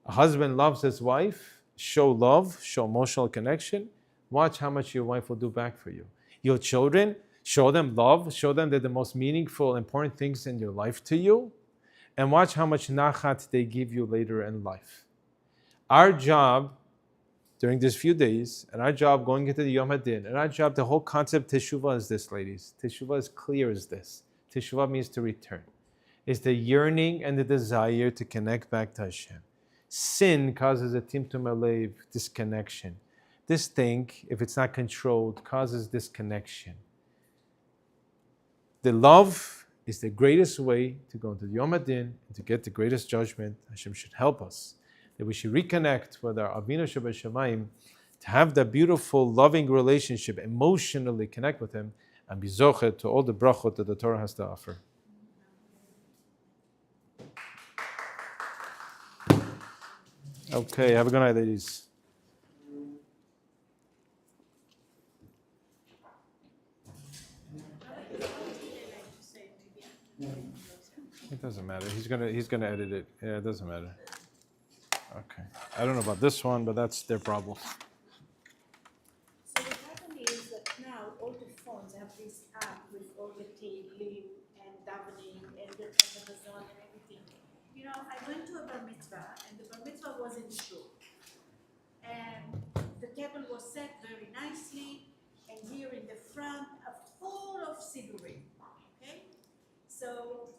A husband loves his wife, show love, show emotional connection. Watch how much your wife will do back for you. Your children, show them love, show them they're the most meaningful, important things in your life to you, and watch how much nachat they give you later in life. Our job during these few days, and our job going into the Yom HaDin, and our job, the whole concept Teshuvah is this, ladies. Teshuvah is clear as this. Teshuvah means to return. It's the yearning and the desire to connect back to Hashem. Sin causes a timtum alev, disconnection. This thing, if it's not controlled, causes disconnection. The love is the greatest way to go into the Yom HaDin and to get the greatest judgment. Hashem should help us, that we should reconnect with our Avinu Shebashamayim, to have that beautiful, loving relationship, emotionally connect with Him, and be zochet to all the brachot that the Torah has to offer. Okay, have a good night, ladies. It doesn't matter. He's gonna edit it. Yeah, it doesn't matter. Okay. I don't know about this one, but that's their problem. So what happened is that now all the phones have this app with all the Tehillim and davening and the Amazon and everything. I went to a bar mitzvah, and the bar mitzvah was in the shul. And the table was set very nicely, and here in the front, full of sidurim. Okay? So,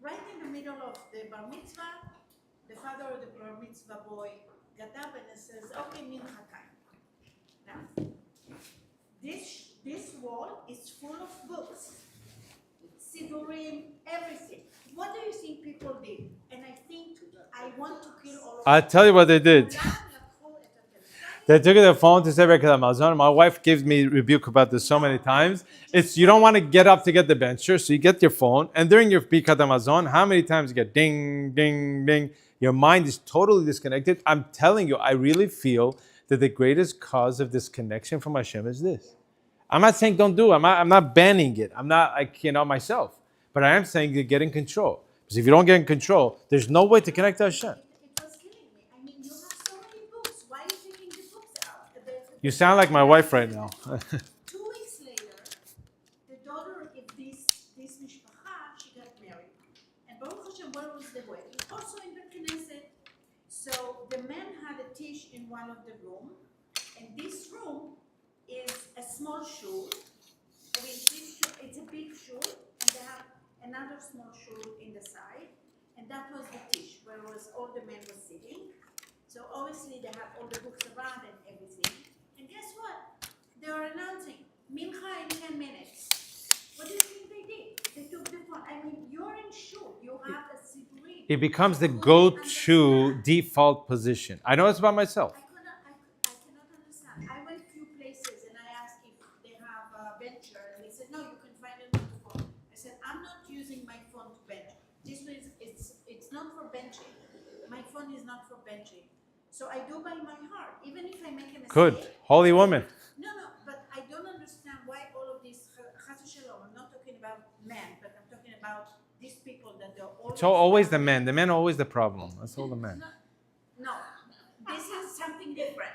right in the middle of the bar mitzvah, the father of the bar mitzvah boy got up and says, okay, mincha time. Now, this wall is full of books, sidurim, everything. What do you think people did? And I think I want to kill all of them. I'll tell you what they did. They took the phone to say Birkat Hamazon. My wife gives me rebuke about this so many times. It's you don't want to get up to get the bencher, so you get your phone, and during your Birkat Hamazon, how many times you get ding, ding, ding? Your mind is totally disconnected. I'm telling you, I really feel that the greatest cause of disconnection from Hashem is this. I'm not saying don't do it. I'm not banning it. I'm not myself. But I am saying to get in control. Because if you don't get in control, there's no way to connect to Hashem. It was killing me. I mean, you have so many books. Why are you taking the books out? You sound like my wife right now. 2 weeks later, the daughter of this mishpacha, she got married. And Baruch Hashem, where was the wedding? Also in the Knesset. So the man had a tish in one of the rooms. And this room is a small shul. I mean, it's a big shul. And they have another small shul in the side, and that was the tish where all the men were sitting. So obviously they have all the books around and everything. And guess what? They are announcing Mincha in 10 minutes. They took the phone. I mean, you're in shul. You have a cigarette. It becomes the go-to default position. I know it's about myself. I cannot understand. I went few places and I asked if they have a bencher, and they said no, you can find it on the phone. I said I'm not using my phone to bench. This is it's not for benching. My phone is not for benching. So I do by my heart, even if I make a mistake. Good, holy woman. No, but I don't understand why all of this. Chas v'shalom, I'm not talking about men, but I'm talking about these people that they're always. So always the men. The men are always the problem. That's all the men. No, this is something different.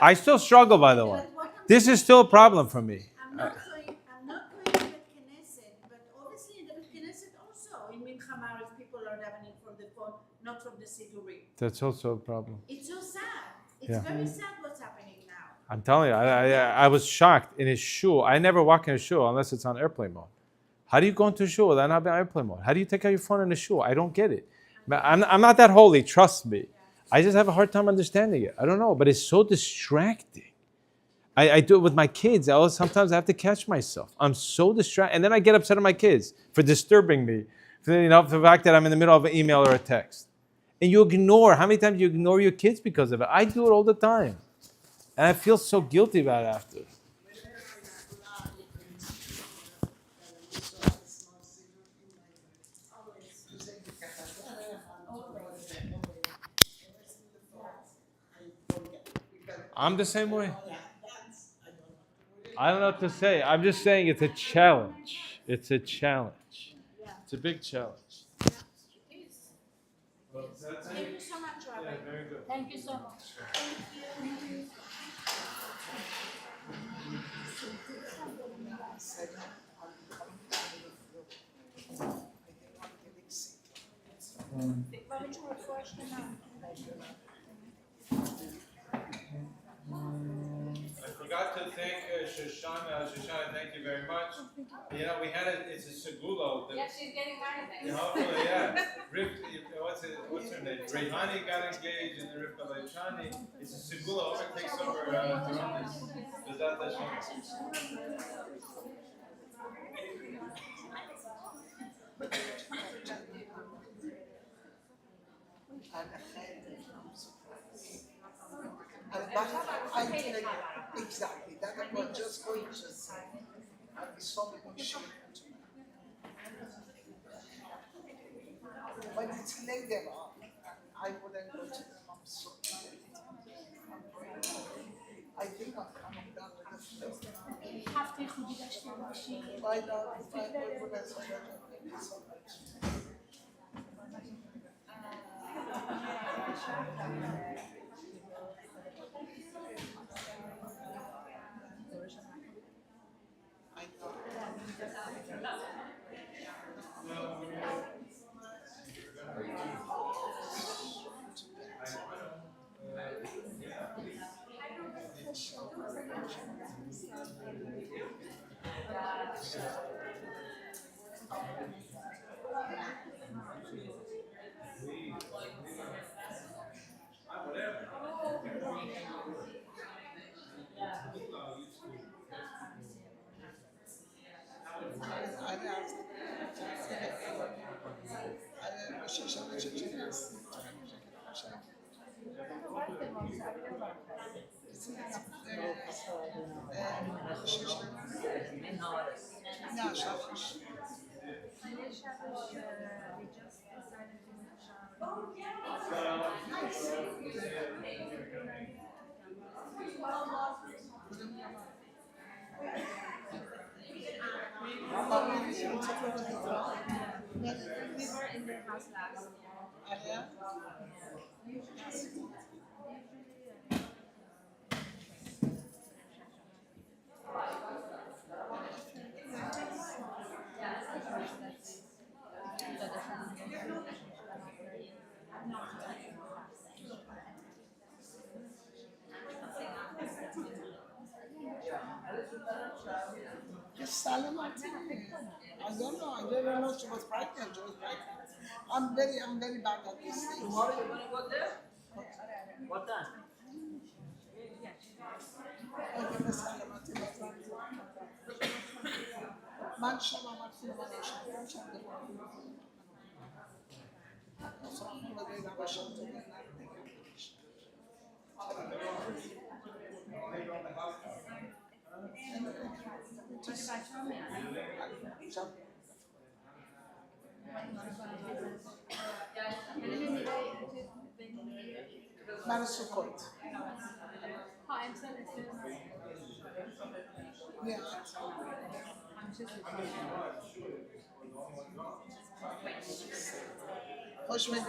I still struggle, by the way. This is still a problem for me. I'm not going to Bet Knesset, but obviously in the Bet Knesset also, in Mincha Maariv, people are davening from the phone, not from the Siduri. That's also a problem. It's so sad. It's very sad what's happening now. I'm telling you, I was shocked in his shul. I never walk in a shul unless it's on airplane mode. How do you go into a shul without not being on airplane mode? How do you take out your phone in a shul? I don't get it. I'm not that holy, trust me. I just have a hard time understanding it. I don't know, but it's so distracting. I do it with my kids. Sometimes I have to catch myself. I'm so distracted. And then I get upset at my kids for disturbing me. For the fact that I'm in the middle of an email or a text. And you ignore. How many times do you ignore your kids because of it? I do it all the time. And I feel so guilty about it after. I'm the same way. I don't know what to say. I'm just saying it's a challenge. It's a challenge. It's a big challenge. Thank you so much, Rabbi. Yeah, very good. Thank you so much. Thank you. I forgot to thank Shoshana. Shoshana, thank you very much. You know, we had it's a segulo. Yeah, she's getting married. Hopefully, yeah. What's her name? Rehani got engaged and the Rivka Leichani. It's a segulo. It takes over Toronto. Bezat Hashem. Exactly, that I was just going to say. I'd be so appreciated. When it's later on, I wouldn't go to them. I'm so I think I'm coming down with the flow. I know, thank you so much. We were in their house last. I don't know. I didn't know she was pregnant. She was pregnant. I'm very bad at this thing. Tomorrow you're gonna go there? What time? Man, Marasukot. Yeah. Hoş geldin.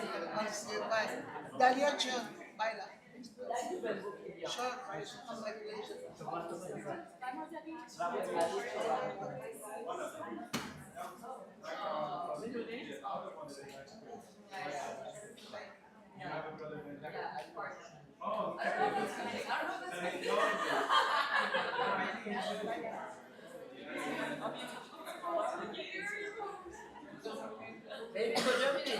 Bye. Dalia John. Bayla. Sure. Congratulations. Baby, go Germany.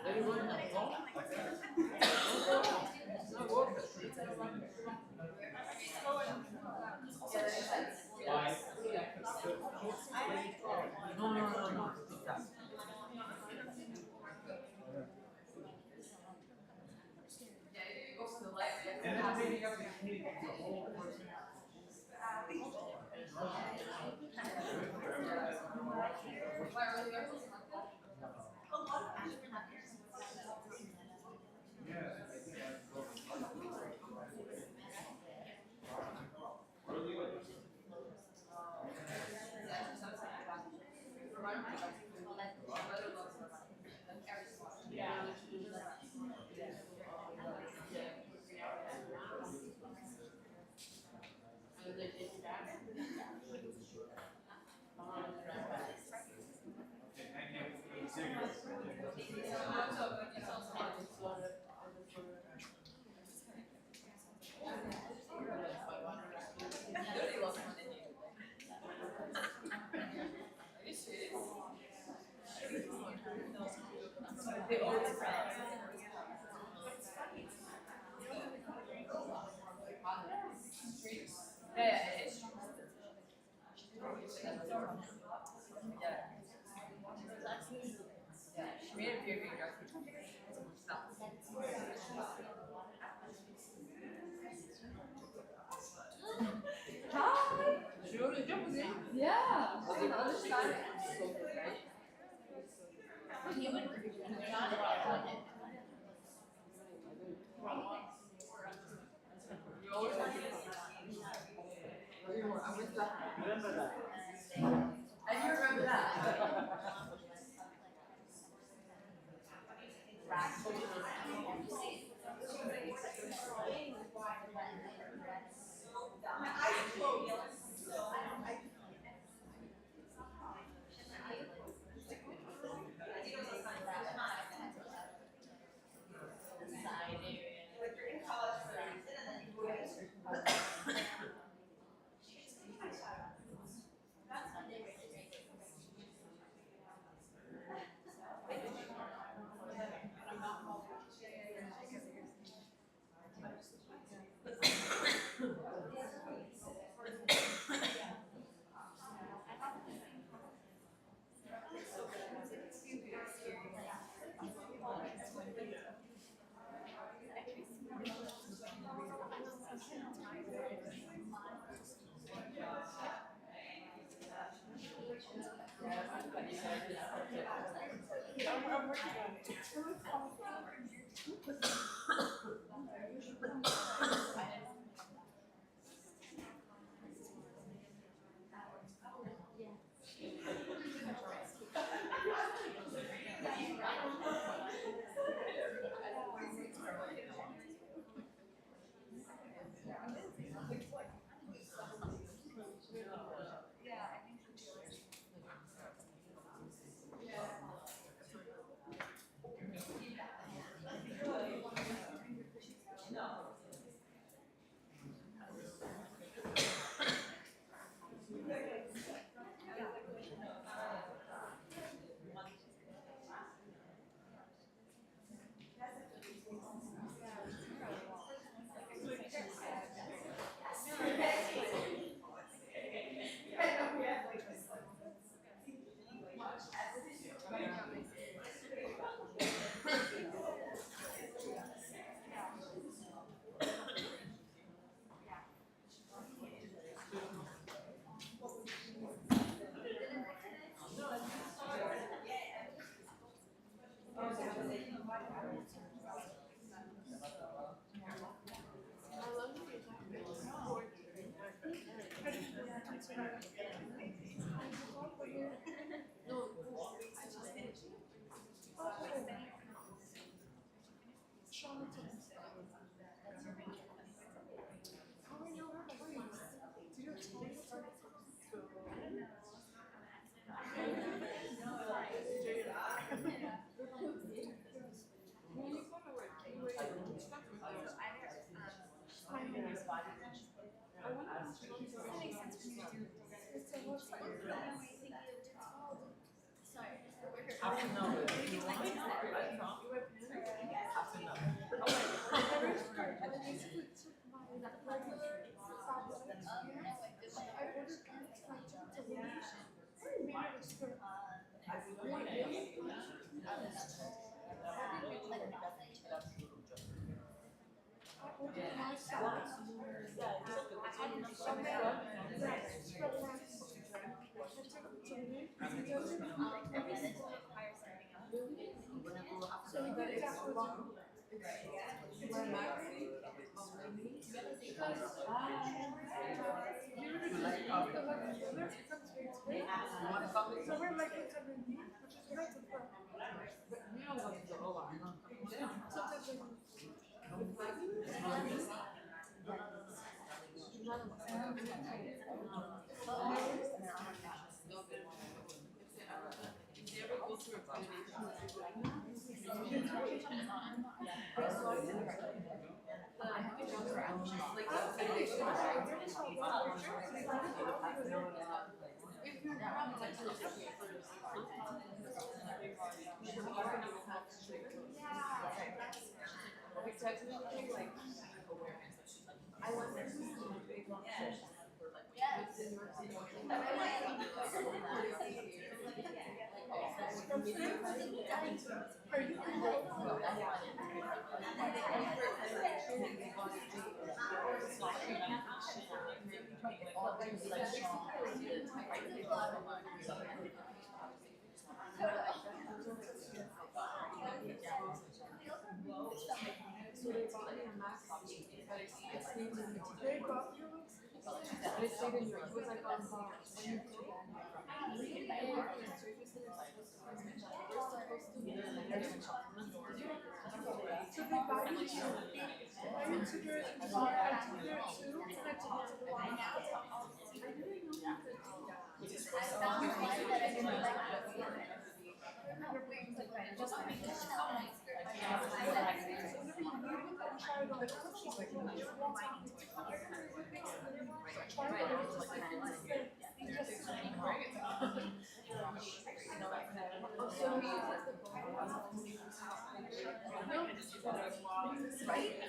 Very good. It's not worth it. No. She made a very dress. She wrote a job with it. Yeah. On the other side. So good, right? You always have to. I'm with that. Remember that. I do remember that. Shana Thomas. How I know her voice?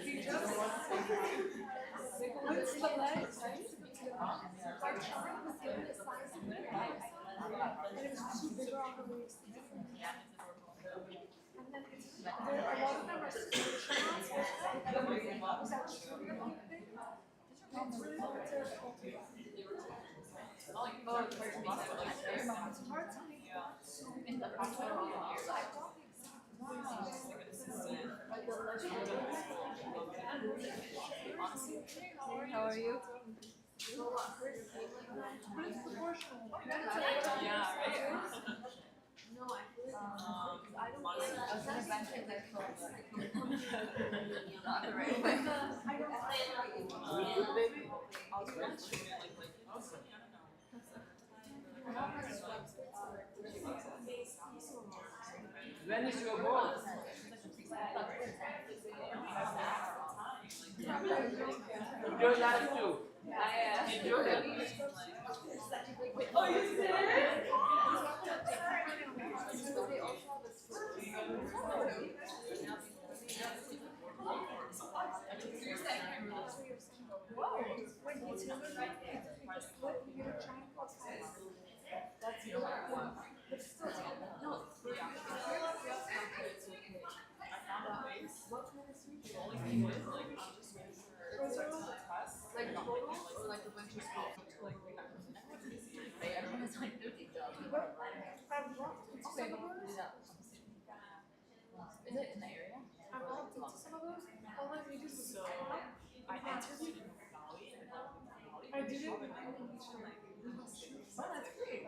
Do you tell me what's her How are you? When is your goal? Your last two. Enjoy them. Oh, you did? Is it in the area? I did it. Oh, that's great.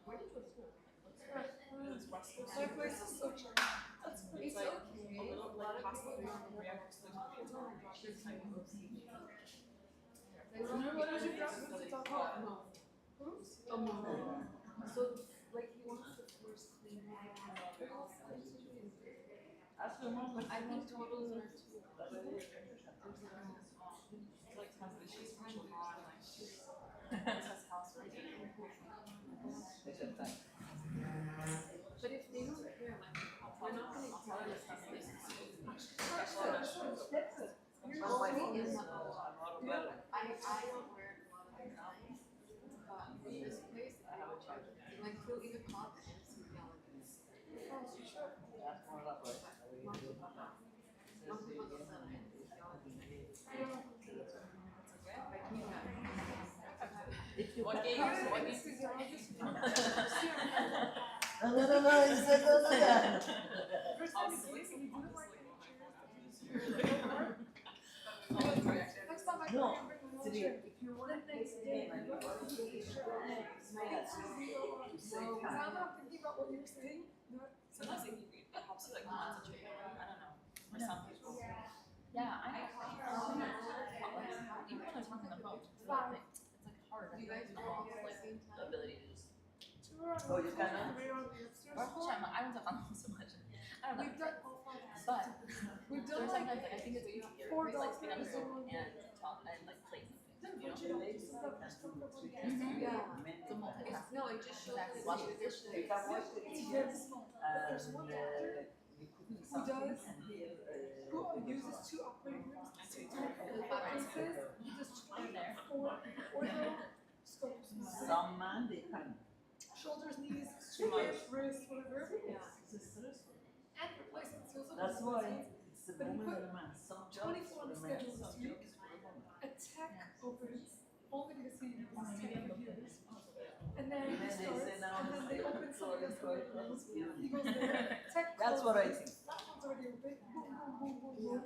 Where did you go to school? My place is so chill. It's okay. So, like, he wants the first clean one. Ask your mom. But I think totals are too. Like, she's from Chicago. Like, she's has house right there. But if they don't care, like, we're not gonna tell them something. I don't wear a lot of designs, but in this place, I have a charger. Like, he'll even call it the MC elegance. Mom people don't sell MC elegance. What game? What game? No, he said no. Next time I No, can bring my own today, shirt. if you want The to next day, I go to the shirt. I'm not thinking about what you're saying. Sometimes it helps you like concentrate. I don't know. For some people. Yeah, I even when I'm talking on the phone, it's like hard. You guys I all lost here at the like same the time? ability to just. Oh, you cannot? Or actually, I don't talk on the phone so much. I don't know. We've done all five. But We've there's done sometimes like I think it's easier four to like speak on the doctors phone and and talk and like play something. You know? Yeah. The multitasking. No, it just shows Exactly. that Watch you this just shit. You can watch the It's TV very small. But there's one doctor who does- who who uses two operating rooms at the same time for the conferences. He does four scopes. some man they can. Shoulders, knees, hips, wrists, whatever. And replacements. He also That's does why replacements. it's the But he woman put and the man. Some jobs 24 for on the the man. schedule this week. A tech opens only because he uses tech for years. And then he And then they starts, say now and then they open somebody else for the rooms. He goes there, tech That's what I closes, think. that one's already open, boom, boom, boom, boom, boom.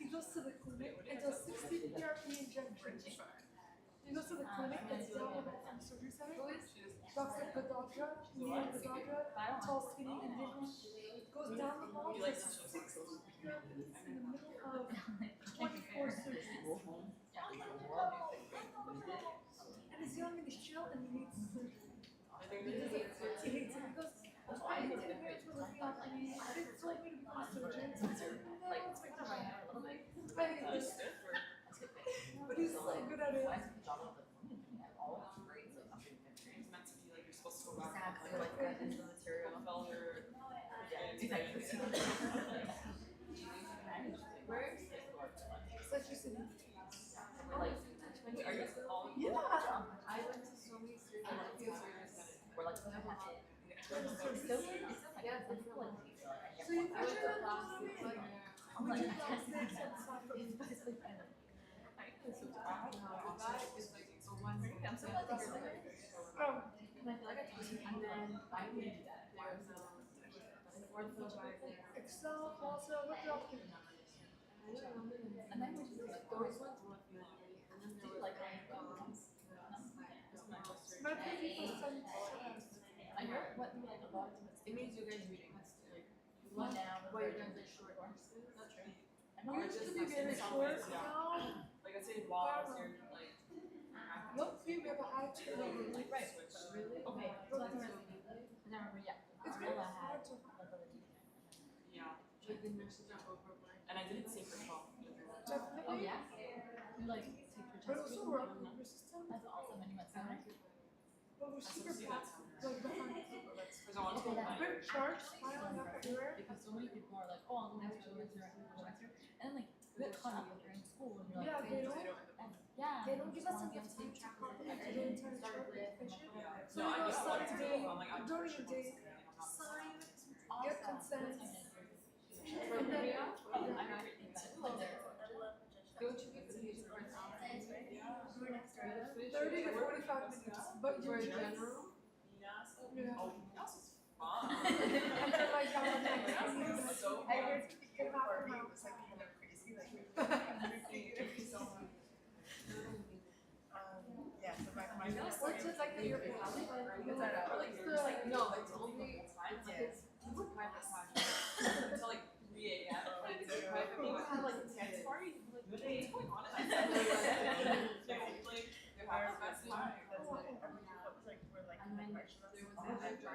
He goes to the clinic and does 60 PRP injections. He goes to the clinic that's down on the surgery center. Dr. Gadadra, Leah Gadadra, tall, skinny Indian one, goes down the hall, does 60 PRPs in the middle of 24 surgeries. And he's young and he's chill and he needs surgery. He hates it. He goes, I didn't hear it was looking after me. They told me to become a surgeon. So I said, no, it's my job. I hate this. But he's so good at it. It's meant to be like you're supposed to go back. Exactly, like that is the material. Exactly. Where? Such a city. Like, are you all? Yeah. I went to so many surgeries. We're like, so Yeah, So you I went picture to that plastic, movie? like, I'm We like, do plastics and stuff. it's like so one. I'm so glad that you're like, Um, and I feel like I told you, and then I would do that. There's an ortho guy there. Excel, also, what do you think? I don't remember the name. And then we just like, Those ones were lovely. And then there was like, My previous son I heard what you like about it. it means you guys reading. One down, But you guys are short courses. Not true. I'm We not used just to be very short Yeah. now. Like I say, while you're like. Look, we have a high turnover rate. Right. Really? Okay. So that's Like, really good. I remember, yeah. It's very hard to. Yeah. like the nurses are overworked. And I didn't say for 12. Definitely. Oh, yeah? You like take your But test. also we're on the system. That's awesome. And you went summer? But we're super fast. Like behind. Because I want to go back. We're charged, smiling up everywhere. Because so many people are like, oh, I'll go next semester, and then like you get caught up during school, and you're like, Yeah, they don't. and, yeah, They don't give us enough time to compliment the entire chart and finish it. So No, we I go know. sign today, I'm like, I'm during sure the day, she wants to sign, awesome. get consent. From And then, Korea? I really think that like they're Don't you get the music for an hour? 30 to 45 minutes, but For you're a just. general? Yeah. Oh, that's fun. And then like down the next That's so I fun. heard get out of the house. What's it like that you're It's like no, it's only, it's a private project. Until like 3 a.m. Like, it's a private People project. have like a dance party. Like, what's going on at that time? Like, they have the best time.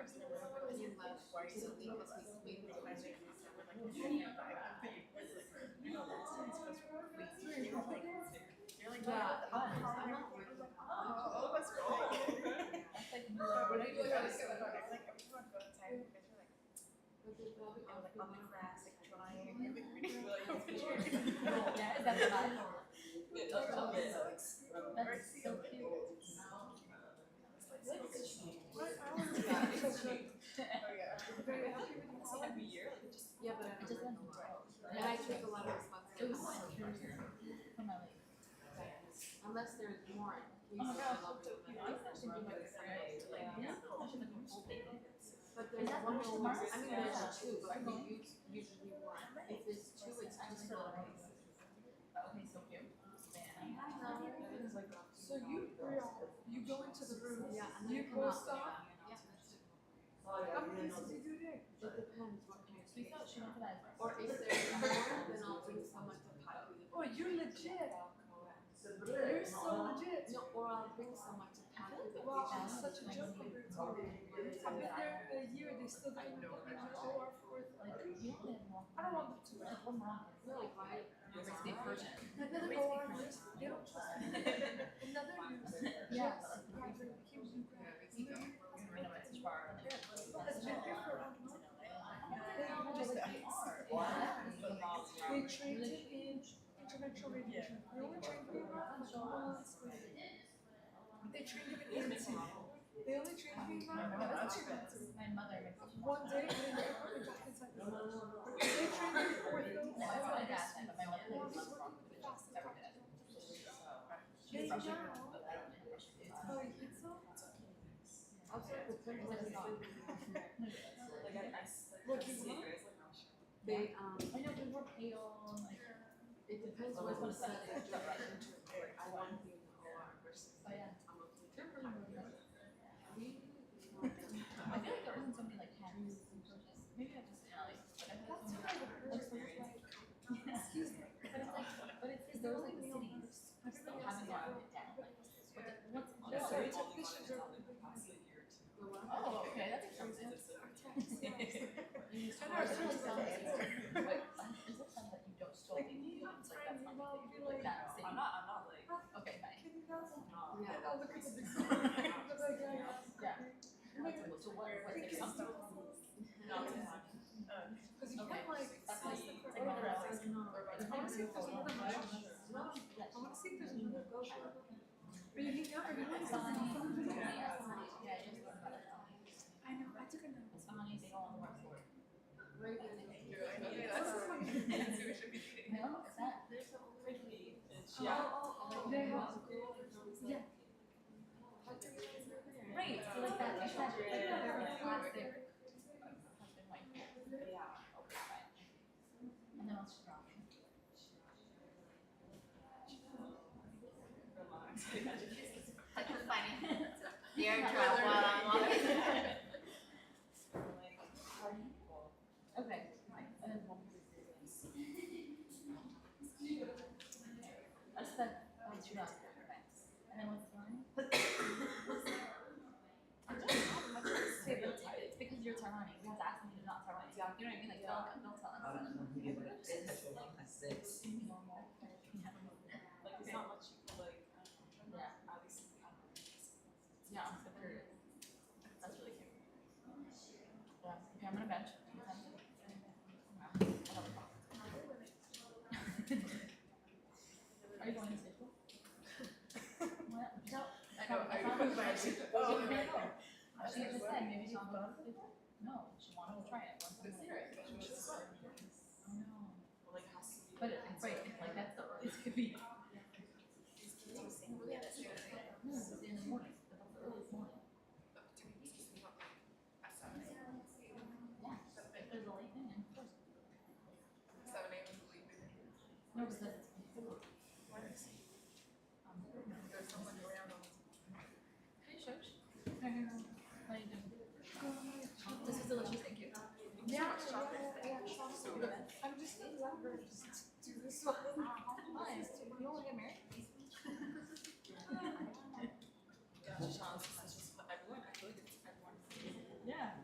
And he left recently because he's made me crazy. Yeah, I'm not worried about Oh, that's great. That's like What are you doing? I was like, everyone go outside. You guys were like, but the dog I was like on the grass, like drawing. yeah, is that the vibe? Yeah, a little bit. That's so cute. Very happy with this every year. yeah, but I It don't just work went a lot. through. And I take a lot of It was responsibility. from my like. Unless there's more Oh my cases, gosh, I love so it. cute. I was actually doing like this right. Like, yeah, I should like a whole thing. But Is there's that one tomorrow? more. I mean, there's Yeah. two, but we usually one. If there's two, it's two small cases. Okay, so cute. So you go into the room. Yeah, and You then come post out. off. Yeah, that's it. How many cases do you do a day? It depends what kind of We case. thought she went to that. Or if there's more, then I'll bring someone to pack with it. Oh, you're legit. You're so legit. No, or I'll bring someone to pack with the Wow, patient. it's such a joke over here. I've been there a year, they still don't know in the OR for Like, you don't even walk. I don't want them to. Like, one wrong. No, like why? You're a big person. Another OR nurse, they don't trust me. Another nurse, Yeah. graduate, became new grad. You know, it's far. Has been here for around a month. They are. They trained him in interventional radiation. They only trained him in months. They trained him in ENT. They only trained him in 2 months. My mother makes it. One day, they got inside the They trained him in ortho. No, I wanted to ask that, but my mother He's was working with the fastest never doctor. did. They She's now. but I don't know what she did. Oh, you think so? Also, it depends what it's doing. What do you want? They, I know, but we're pale and like, it depends what the set is doing. Like, I want to be in the OR versus oh yeah. I'm okay. They're really, really nice. We, I feel like there isn't somebody like hands and purchase. Maybe I just, you know, like, I feel like Excuse me. but it's like, but it's because there's like the cities. Still haven't gotten it down. Like, what's Yeah, what's so technicians are the one. Oh, okay, that's expensive. And our It really surgeons sounds are like, but is it something that you don't still like, think you it's like that's time, funny? you'll be Like like, that city. I'm not like, Okay, fine. can you guys? Yeah. And I'll look at the big screen. But like, Yeah. So what's Think like it's something? because you Okay. can't like That's slice like, the it's like one of those. I want to see if there's another version. I want to see if there's another version. But you never know. Yeah, I just learned about it. I know, I took a note. It's funny, they don't want to work for it. Right. No, is that? There's a whole Yeah. They Yeah. have Yeah. Right, so like that, it's that very classic husband wife. Yeah. Okay, fine. And then what's wrong? Like funny. Dear drop while I'm walking. Okay, fine. And then one. That's the, oh, it's not, okay. And then what's wrong? I don't have much to say, but it's because you're Tehranese. You have to ask me to not Tehranese. You know what I mean? Like, don't tell us. Normal. Like, it's not much, like, Yeah. at least. Yeah, I'm so curious. That's really cute. Yeah, okay, I'm gonna bench. Are you going to school? What? No, I got, I found Oh, She okay. just said maybe she'll go to school. No, she wanted to try it once. I'm like, oh no. But it's right, it's like that's the earliest it could be. No, it's in the morning, but that's the earliest morning. Yeah, if there's a late thing, of course. 7 a.m. is leaving. No, because it's. There's someone around all the Hey, Shosh. How you doing? This is delicious, thank you. Yeah, I'm just gonna let her just do this one. Why? You don't want to get married? Yeah.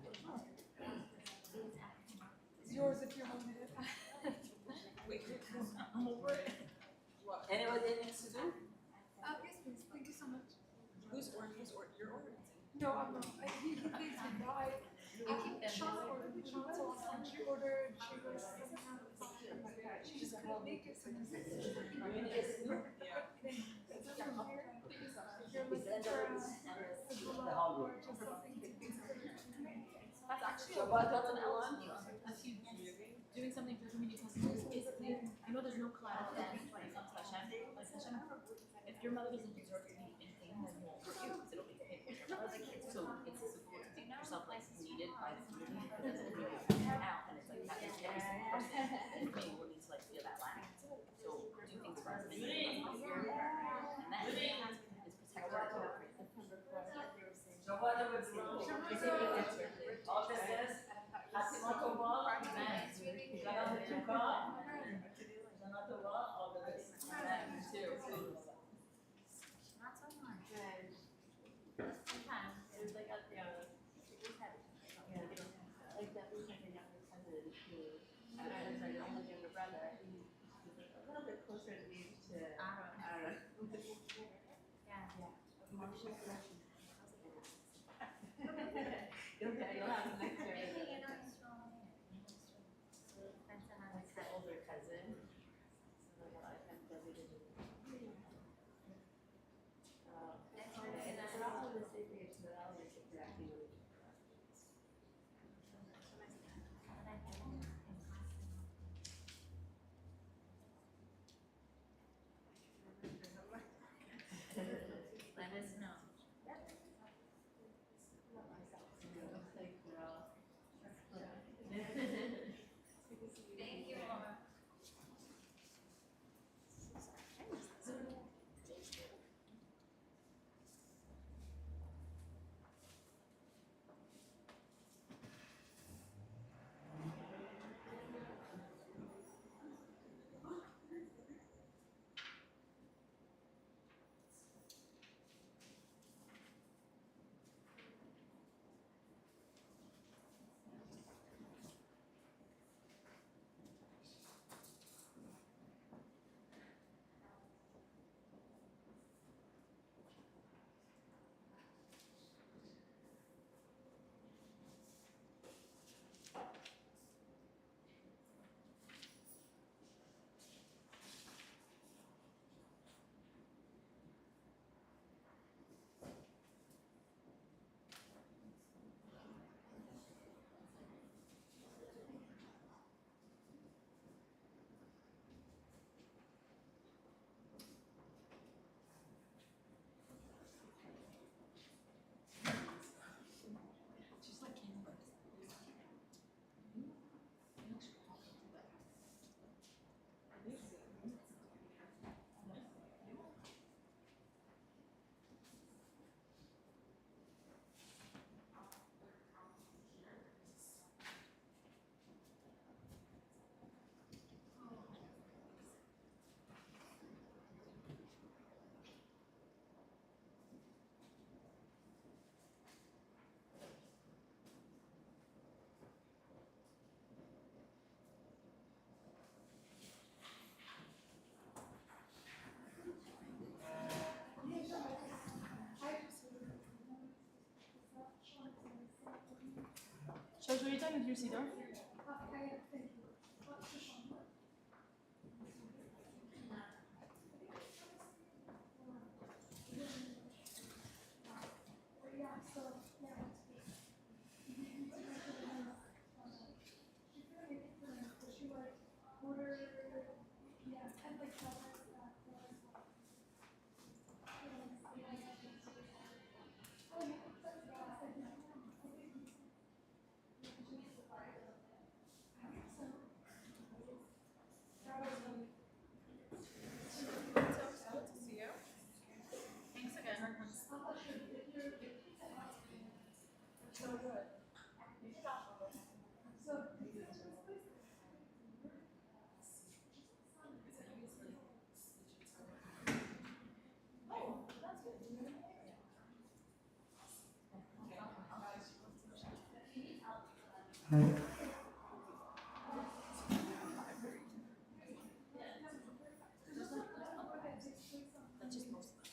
no. He pays me. No, Sean ordered. Sean told us she ordered. She was something else. She just couldn't make it. So then it's just like you know, it's thing. It's just from here. You're looking for a gula or just something to be That's actually a lot. That's an L on you. That's huge. Doing something for community customers. Basically, you know, there's no collateral damage when it comes to Hashem. Like Hashem, if your mother doesn't deserve to be in pain, then won't hurt you because it'll be paid for your mother. So it's supposed to make yourself like needed by the community because it's when you out and it's like that is every single person. And we will need to like feel that lack. So do things for us and then it's So what I would say, all this is, Hasima Tova, Shana Tuka, Shana Tova, all the best. not so much. Sometimes there's like a like that was like a younger cousin who was my only younger brother. He's a little bit closer in age to Aaron. Yeah. Emotional connection. You'll have the next year. That's the older cousin. So like a lot of times that we didn't. And they're all the same age, so they're all like exactly. Let us know. Thank you, Laura. Just like cannabis. Shall I show you time with your cedar? Thanks again. So good. That's just most of them.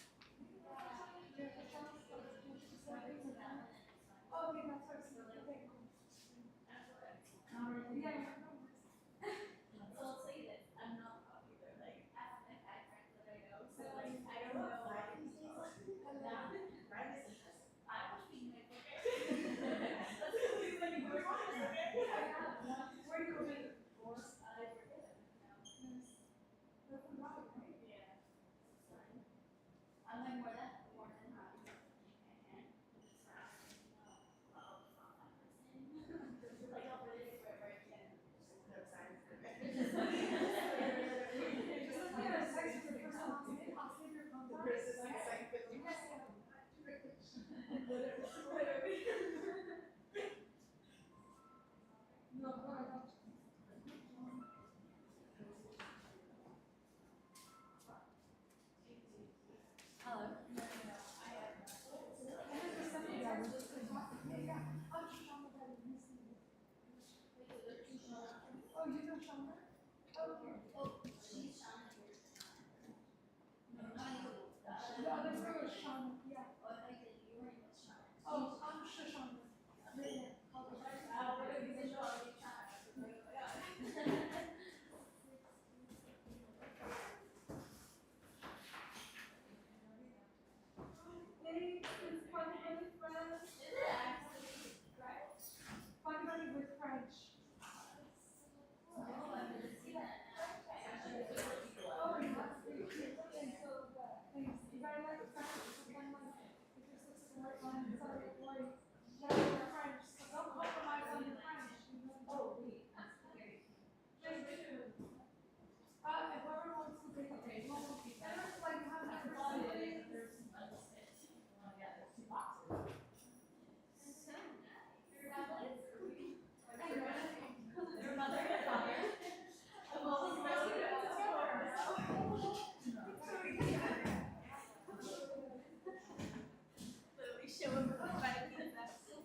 The other girl is Shauna, yeah. Oh, I'm Shoshana. Hey, it's Funny Bunny French. Funny Bunny with French. Oh, yeah. Thanks. You guys like French? One like, if your sister's white line, it's not like white. You gotta learn French. So don't compromise on your French. You know? Oh, wait. Thank you. If whoever wants to take a page, and it's like you have different siblings.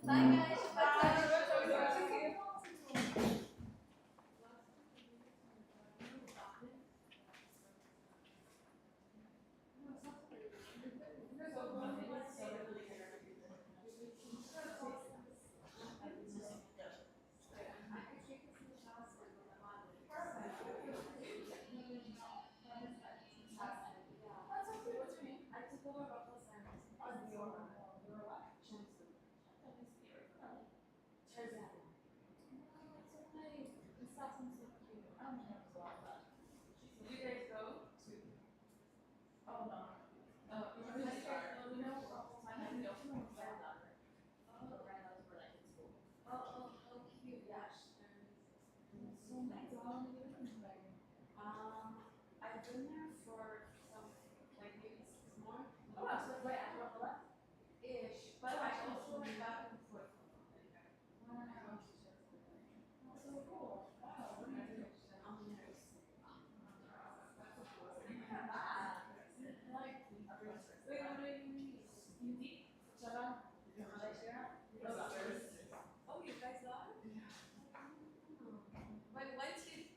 Bye guys. I've been there for some, like maybe 6 months. Oh, wow, so right after the left? Ish, but I also went back and forth. Wow. So cool. Wow, what do you do? I'm a nurse. Like, wait, what do you mean? You deep? Shut up. Oh, you guys got it? Wait, why did you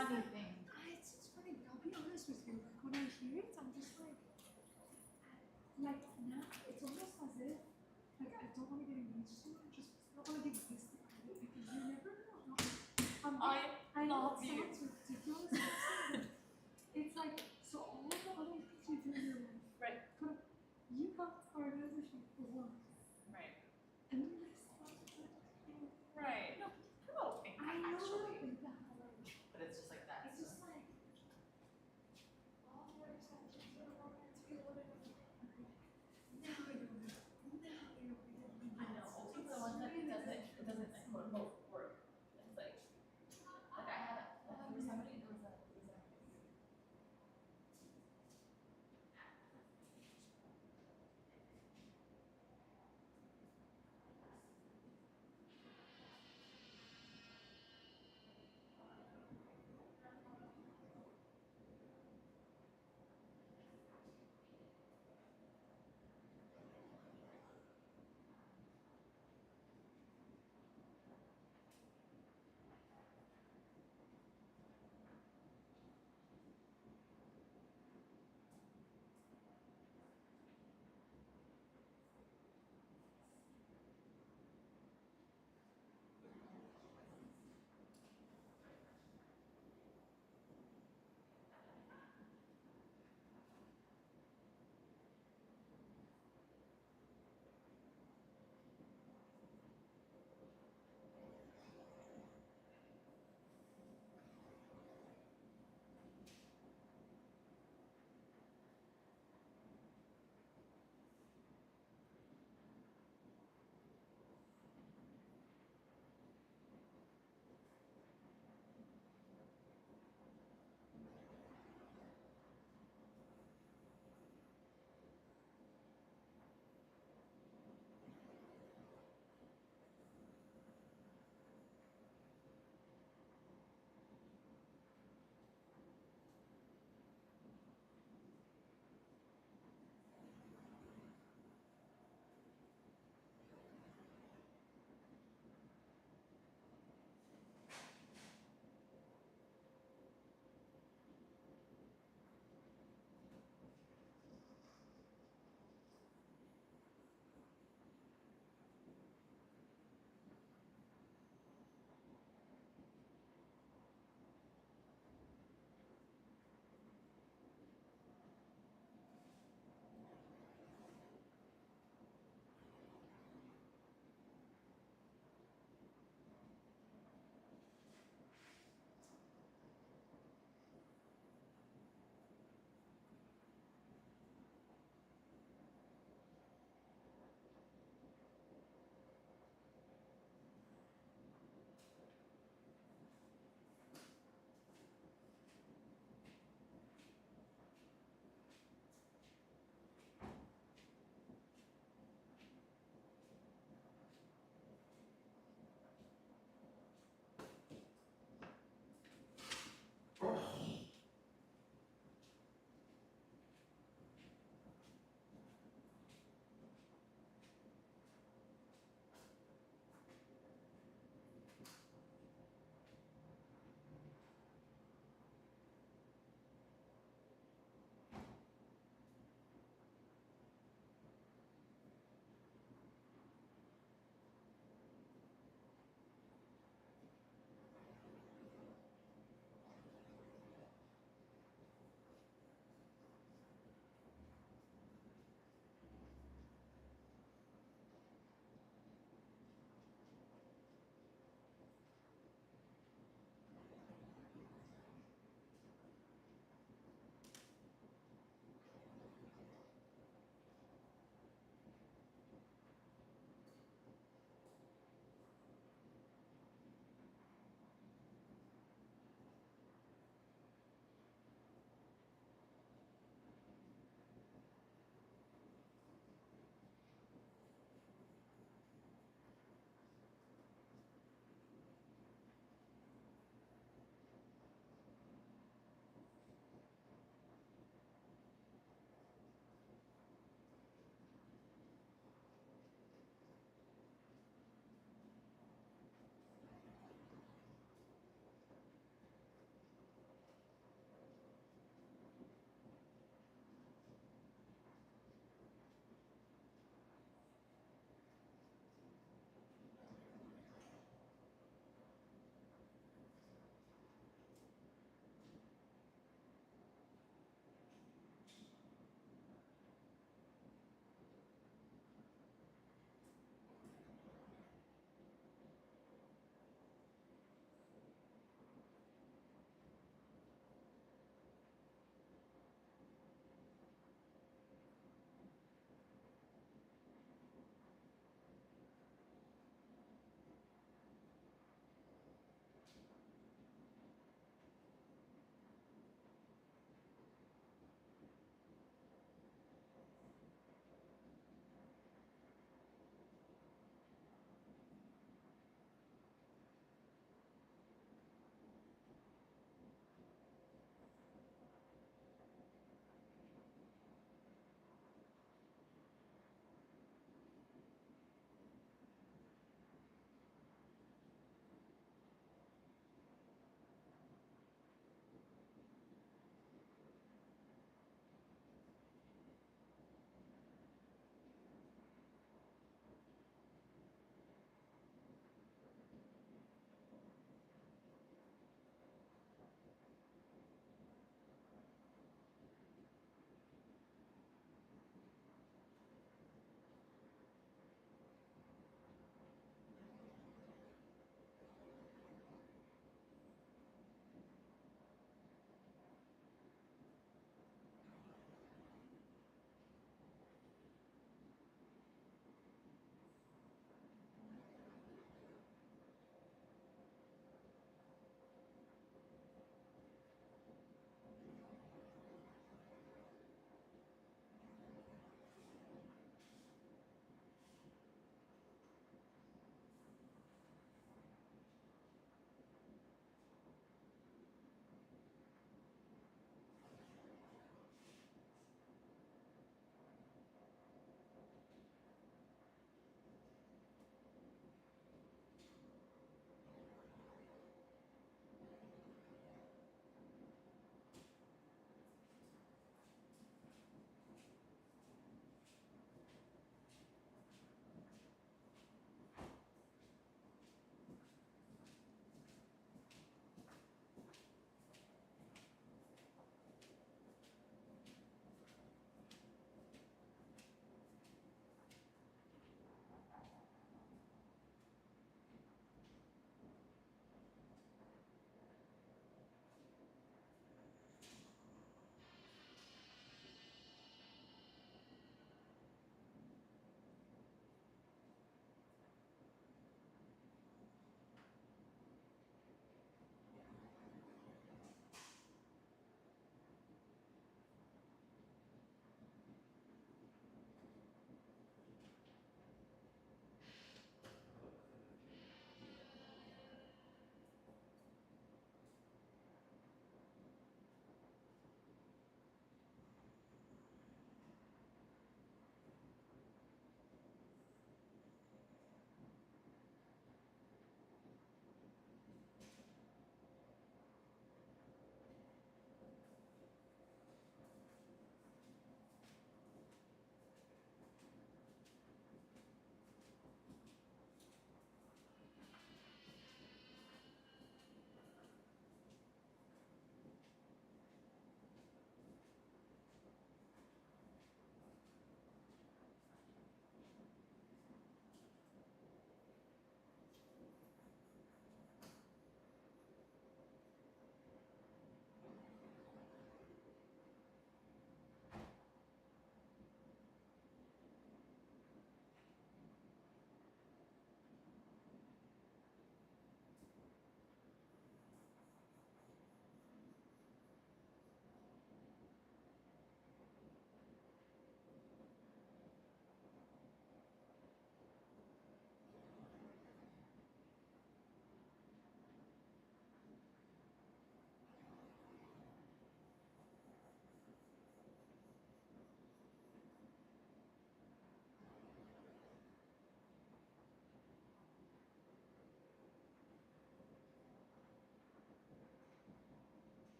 funny thing. It's just funny. I'll be honest with you. Like when I hear it, I'm just like now it's almost as if like I don't want to get engaged to it, just I don't want to give this the credit because you never know. I know love it you. sounds ridiculous. What I'm saying. It's like so all of the other things you do in your life, Right. but you got organization for one, Right. and then this stuff. Right. No, I don't think I that know actually. that, But it's just like that. it's just like all the other stuff is so hard to feel what it is. Now I don't know. I know. Also the one that it doesn't like quote unquote work. It's like I had a, he was talking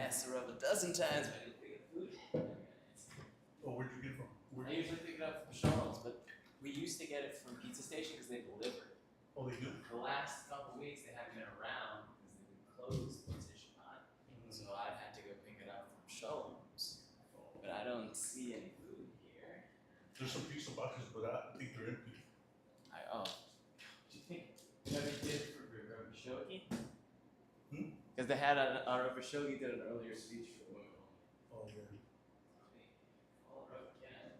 asked the Rav a dozen times when he pick up food. Oh, where'd you get it from? I usually pick it up from Shalom's, but we used to get it from Pizza Station because they deliver. Oh, they do? The last couple weeks they haven't been around because they've been closed for Shabbat. So I've had to go pick it up from Shalom's. But I don't see any food here. There's some pizza boxes, but I think they're empty. Do you think Rabbi did it for Rabbi Vosoghi? Hmm? Because they had Rabbi Vosoghi did an earlier speech for women only. Oh, yeah. All Rabbi Ken.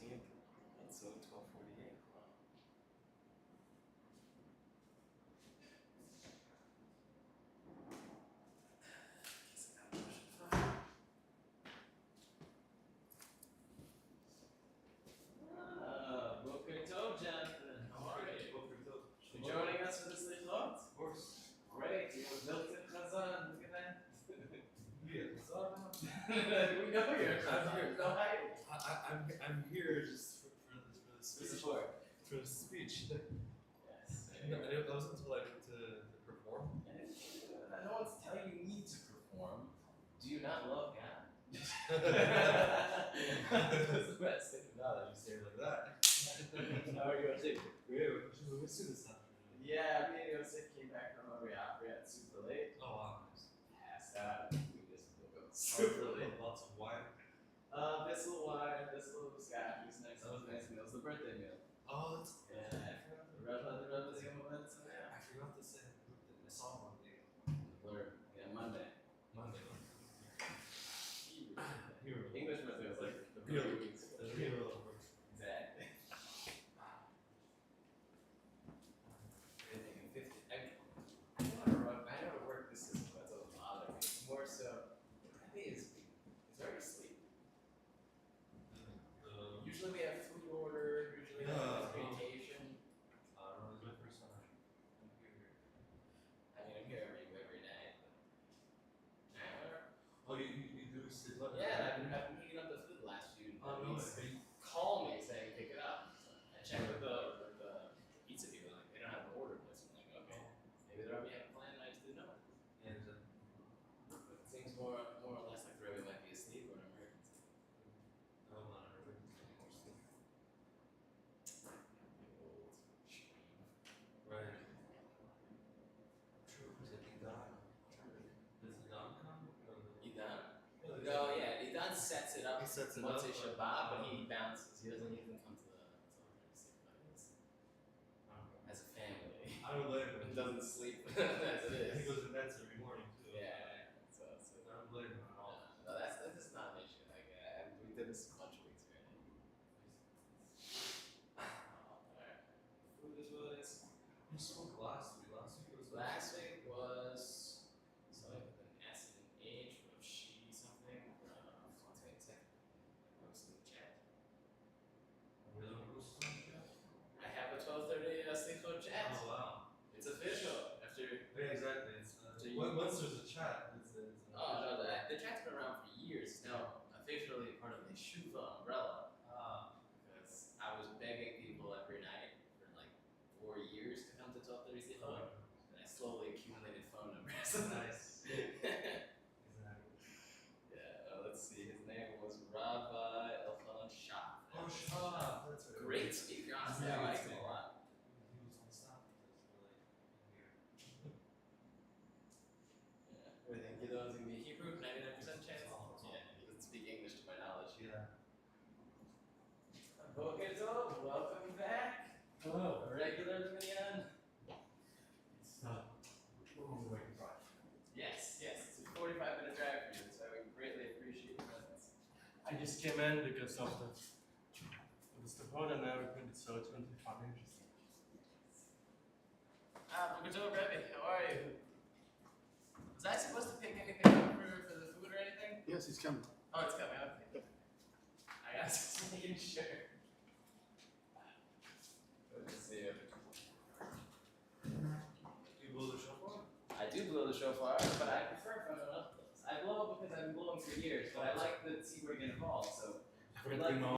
13th. It's 12:48. Wow. Boker Tov, Jonathan. How are you? You joining us for this Lichot? Of course. Great. You have built in Chazan. Look at that. Yeah. We know you're a Chazan. Go ahead. I'm here just for the speech. Support. For the speech. Yes. No, I wasn't told I need to perform. No one's telling you need to perform. Do you not love God? That's the best thing about it. You say it like that. How are you, Jake? We'll see this afternoon. Yeah, me and Yosef came back from Rabbi Yaakov super late. Oh wow. Passed out. We just woke up super late. Lots of wine. Bissell wine, Bissell scotch was nice. That was nice meal. It was the birthday meal. Oh, that's. Yeah. The Rebbe's Yom Ha'avet Sameach. I forgot to say happy birthday. I saw one day. Or, yeah, Monday. Monday. Hebrew birthday. Hero. English birthday was like the Hero. few weeks. The hero. Exactly. Anything in 50. I know how to work this system. That's a lot of it. It's more so. Rebbe is very asleep. Usually we have food order. Usually we have communication. I don't know. It's my first time. I'm here. I mean, I'm here every night. Oh, you do sleep left? Yeah, I've been picking up the food the last few Oh, no weeks. way. Call me saying pick it up. I checked with the pizza people, like they don't have an order list. I'm like, okay, maybe they already have a plan and I just didn't know it. And But it seems more or less like the Rebbe might be asleep or an emergency. I'm not a really more sleep. Old stream. Right. True. Is it Idan? Does Idan come? Idan. No, yeah, Idan sets it up. He sets it up, Motzei but- Shabbat, but he bounces. He doesn't even come to the emergency plans. As a family. I don't blame him. He doesn't sleep as it is. He goes to bed every morning too. Yeah, so I don't blame him at all. no, that's just not an issue. Like, we did this a bunch of weeks ago. Alright. Food is what it is. You spoke last week. Last week was Last week was something with an S and an H of she something. What's it say? What's in the chat? Really Bruce? I have a 12:30 Slichot chat. Oh wow. It's official. After Yeah, exactly. It's, So you- once there's a chat, it's the chat's been around for years. It's now officially part of the Shuva umbrella. Because I was begging people every night for like 4 years to come to 12:30 Slichot, and I slowly accumulated phone numbers. Nice. Exactly. Yeah, let's see. His name was Rabbi Elchanan Shah. Oh, Shah. That's right. Great speaker, honestly. I liked him a lot. He was on staff because we're like in here. Yeah. Everything he knows in the Hebrew, 99% chance. Yeah, he doesn't speak English to my knowledge. Yeah. Boker Tov, welcome back. Hello. A regular Minyan. It's we're on the way to drive. Yes, it's a 45-minute drive for you, so we greatly appreciate your presence. I just came in because of the support and everything, so it's going to be fun and interesting. Boker Tov, Rebbe, how are you? Was I supposed to pick anything up for the food or anything? Yes, he's coming. Oh, it's coming, okay. I was just making sure. Let's see. You blow the shofar? I do blow the shofar, but I prefer from another place. I blow because I've been blowing for years, but I like to see where you get involved, so. Everything